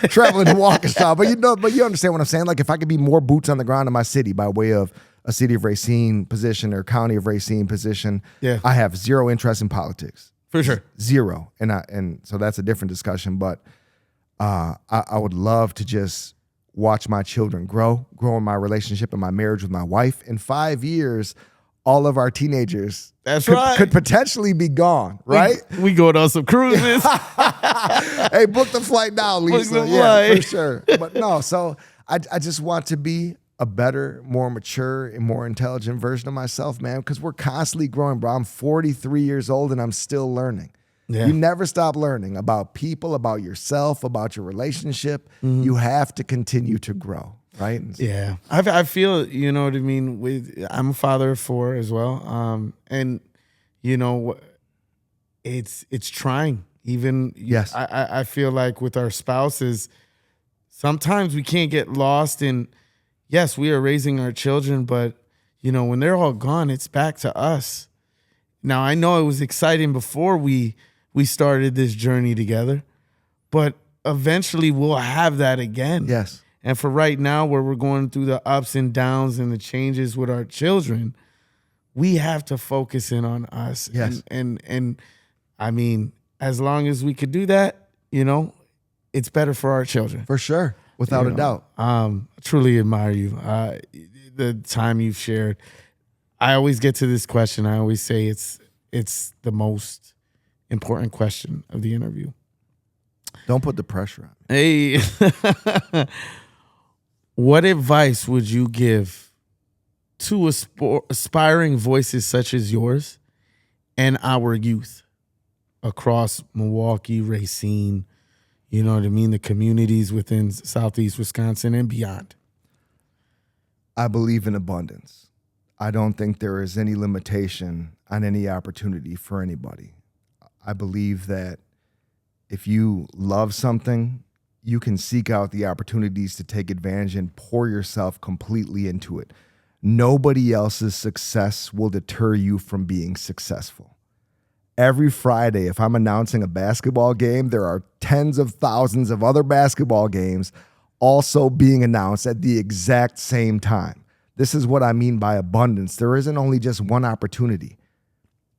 Speaker 2: traveling to Waukesha. But you understand what I'm saying? Like if I could be more boots on the ground in my city by way of a city of Racine position or county of Racine position, I have zero interest in politics.
Speaker 1: For sure.
Speaker 2: Zero. And so that's a different discussion. But I would love to just watch my children grow in my relationship and my marriage with my wife. In 5 years, all of our teenagers
Speaker 1: That's right.
Speaker 2: could potentially be gone, right?
Speaker 1: We going on some cruises.
Speaker 2: Hey, book the flight now, Lisa.
Speaker 1: the
Speaker 2: Yeah,
Speaker 1: flight.
Speaker 2: for sure. But no, so I just want to be a better, more mature, and more intelligent version of myself, man, because we're constantly growing, bro. I'm 43 years old and I'm still learning.
Speaker 1: Yeah.
Speaker 2: You never stop learning about people, about yourself, about your relationship. You have to continue to grow, right?
Speaker 1: Yeah, I feel, you know what I mean. I'm a father of 4 as well, and you know, it's trying. Even
Speaker 2: Yes,
Speaker 1: I feel like with our spouses, sometimes we can't get lost in. Yes, we are raising our children, but you know, when they're all gone, it's back to us. Now I know it was exciting before we started this journey together, but eventually we'll have that again.
Speaker 2: yes.
Speaker 1: And for right now, where we're going through the ups and downs and the changes with our children, we have to focus in on us.
Speaker 2: Yes.
Speaker 1: And I mean, as long as we could do that, you know, it's better for our children.
Speaker 2: For sure, without a doubt.
Speaker 1: I truly admire you. The time you've shared. I always get to this question. I always say it's the most important question of the interview.
Speaker 2: Don't put the pressure on me.
Speaker 1: Hey, what advice would you give to aspiring voices such as yours and our youth across Milwaukee, Racine, you know what I mean, the communities within Southeast Wisconsin and beyond?
Speaker 2: I believe in abundance. I don't think there is any limitation on any opportunity for anybody. I believe that if you love something, you can seek out the opportunities to take advantage and pour yourself completely into it. Nobody else's success will deter you from being successful. Every Friday, if I'm announcing a basketball game, there are tens of thousands of other basketball games also being announced at the exact same time. This is what I mean by abundance. There isn't only just one opportunity.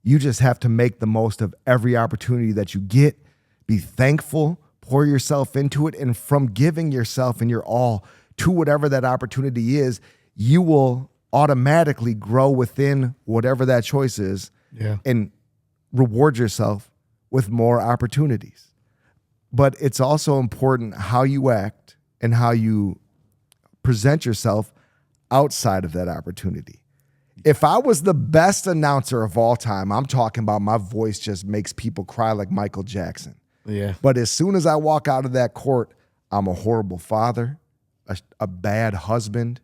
Speaker 2: You just have to make the most of every opportunity that you get. Be thankful, pour yourself into it, and from giving yourself and your all to whatever that opportunity is, you will automatically grow within whatever that choice is.
Speaker 1: Yeah.
Speaker 2: And reward yourself with more opportunities. But it's also important how you act and how you present yourself outside of that opportunity. If I was the best announcer of all time, I'm talking about my voice just makes people cry like Michael Jackson.
Speaker 1: Yeah.
Speaker 2: But as soon as I walk out of that court, I'm a horrible father, a bad husband.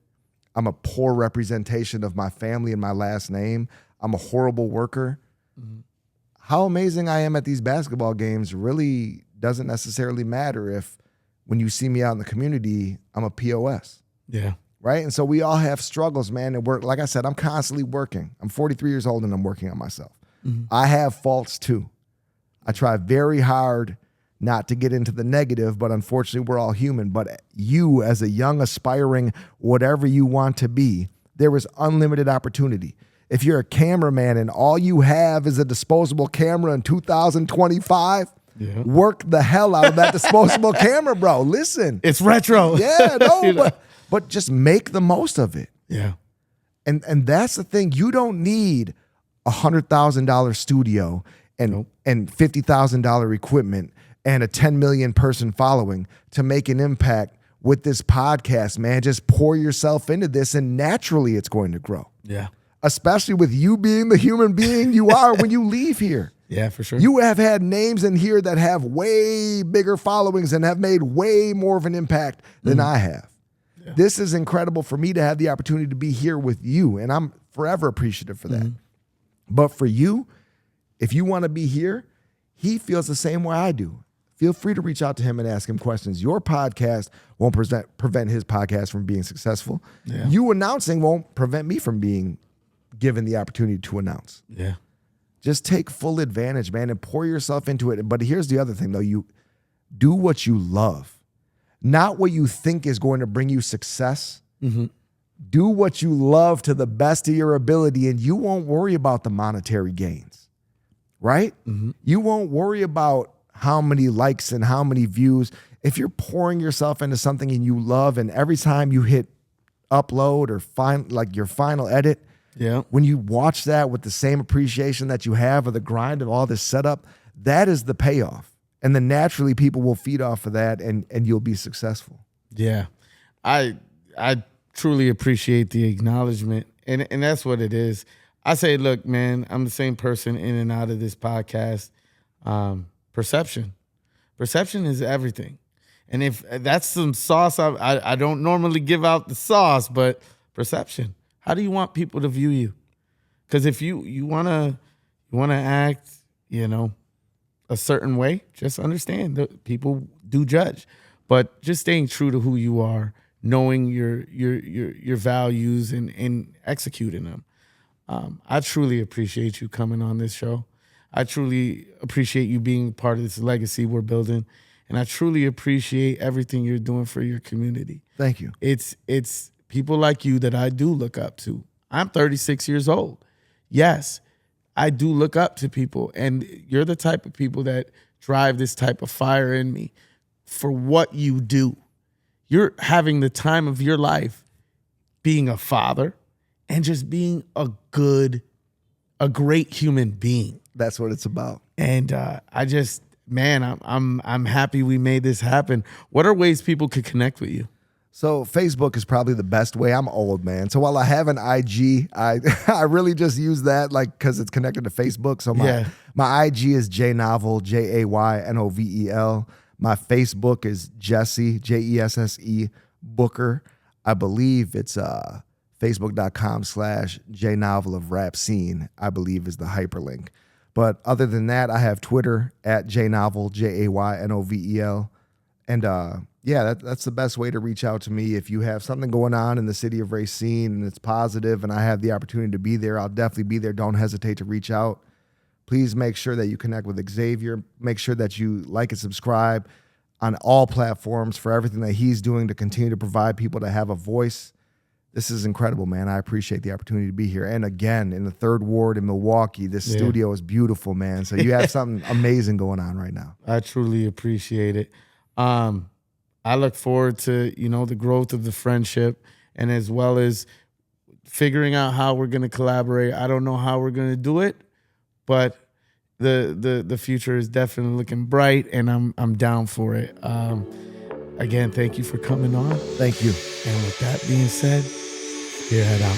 Speaker 2: I'm a poor representation of my family and my last name. I'm a horrible worker. Mm-hmm. How amazing I am at these basketball games really doesn't necessarily matter if when you see me out in the community, I'm a POS.
Speaker 1: Yeah.
Speaker 2: Right? And so we all have struggles, man. And work, like I said, I'm constantly working. I'm 43 years old and I'm working on myself. Mm-hmm. I have faults too. I try very hard not to get into the negative, but unfortunately we're all human. But you as a young, aspiring, whatever you want to be, there is unlimited opportunity. If you're a cameraman and all you have is a disposable camera in 2025, work the hell out of that disposable camera, bro. Listen.
Speaker 1: It's retro.
Speaker 2: Yeah, no, but just make the most of it.
Speaker 1: Yeah.
Speaker 2: And that's the thing. You don't need $100,000 studio and $50,000 equipment and a 10 million person following to make an impact with this podcast, man. Just pour yourself into this and naturally it's going to grow.
Speaker 1: Yeah.
Speaker 2: Especially with you being the human being you are when you leave here.
Speaker 1: Yeah, for sure.
Speaker 2: You have had names in here that have way bigger followings and have made way more of an impact than I have. Yeah. This is incredible for me to have the opportunity to be here with you, and I'm forever appreciative for that. But for you, if you want to be here, he feels the same way I do. Feel free to reach out to him and ask him questions. Your podcast won't prevent his podcast from being successful. Yeah. You announcing won't prevent me from being given the opportunity to announce.
Speaker 1: Yeah.
Speaker 2: Just take full advantage, man, and pour yourself into it. But here's the other thing, though. You do what you love, not what you think is going to bring you success. Mm-hmm. Do what you love to the best of your ability, and you won't worry about the monetary gains, right? Mm-hmm. You won't worry about how many likes and how many views. If you're pouring yourself into something and you love, and every time you hit upload or your final edit,
Speaker 1: Yeah.
Speaker 2: When you watch that with the same appreciation that you have of the grind of all this setup, that is the payoff. And then naturally people will feed off of that and you'll be successful.
Speaker 1: Yeah. I truly appreciate the acknowledgement. And that's what it is. I say, look, man, I'm the same person in and out of this podcast. Perception. Perception is everything. And if that's some sauce, I don't normally give out the sauce, but perception. How do you want people to view you? Because if you wanna act, a certain way, just understand that people do judge. But just staying true to who you are, knowing your values and executing them. I truly appreciate you coming on this show. I truly appreciate you being part of this legacy we're building. And I truly appreciate everything you're doing for your community.
Speaker 2: Thank you.
Speaker 1: It's people like you that I do look up to. I'm 36 years old. Yes, I do look up to people. And you're the type of people that drive this type of fire in me for what you do. You're having the time of your life being a father and just being a great human being.
Speaker 2: That's what it's about.
Speaker 1: And I'm happy we made this happen. What are ways people could connect with you?
Speaker 2: So Facebook is probably the best way. I'm old, man. So while I have an IG, I really just use that because it's connected to Facebook. So my IG is jnovel, JAYNOVEL. My Facebook is Jesse, JESSE Booker. I believe it's facebook.com/jnovel of Rapcine, I believe is the hyperlink. But other than that, I have Twitter at jnovel, JAYNOVEL. And that's the best way to reach out to me. If you have something going on in the city of Racine and it's positive and I have the opportunity to be there, I'll definitely be there. Don't hesitate to reach out. Please make sure that you connect with Xavier. Make sure that you like and subscribe on all platforms for everything that he's doing to continue to provide people to have a voice. This is incredible, man. I appreciate the opportunity to be here. And again, in the 3rd Ward in Milwaukee, this studio is beautiful, man. So you have something amazing going on right now.
Speaker 1: I truly appreciate it. I look forward to, the growth of the friendship and as well as figuring out how we're going to collaborate. I don't know how we're going to do it, but the future is definitely looking bright and I'm down for it. Again, thank you for coming on.
Speaker 2: Thank you.
Speaker 1: And with that being said, Spearhead out.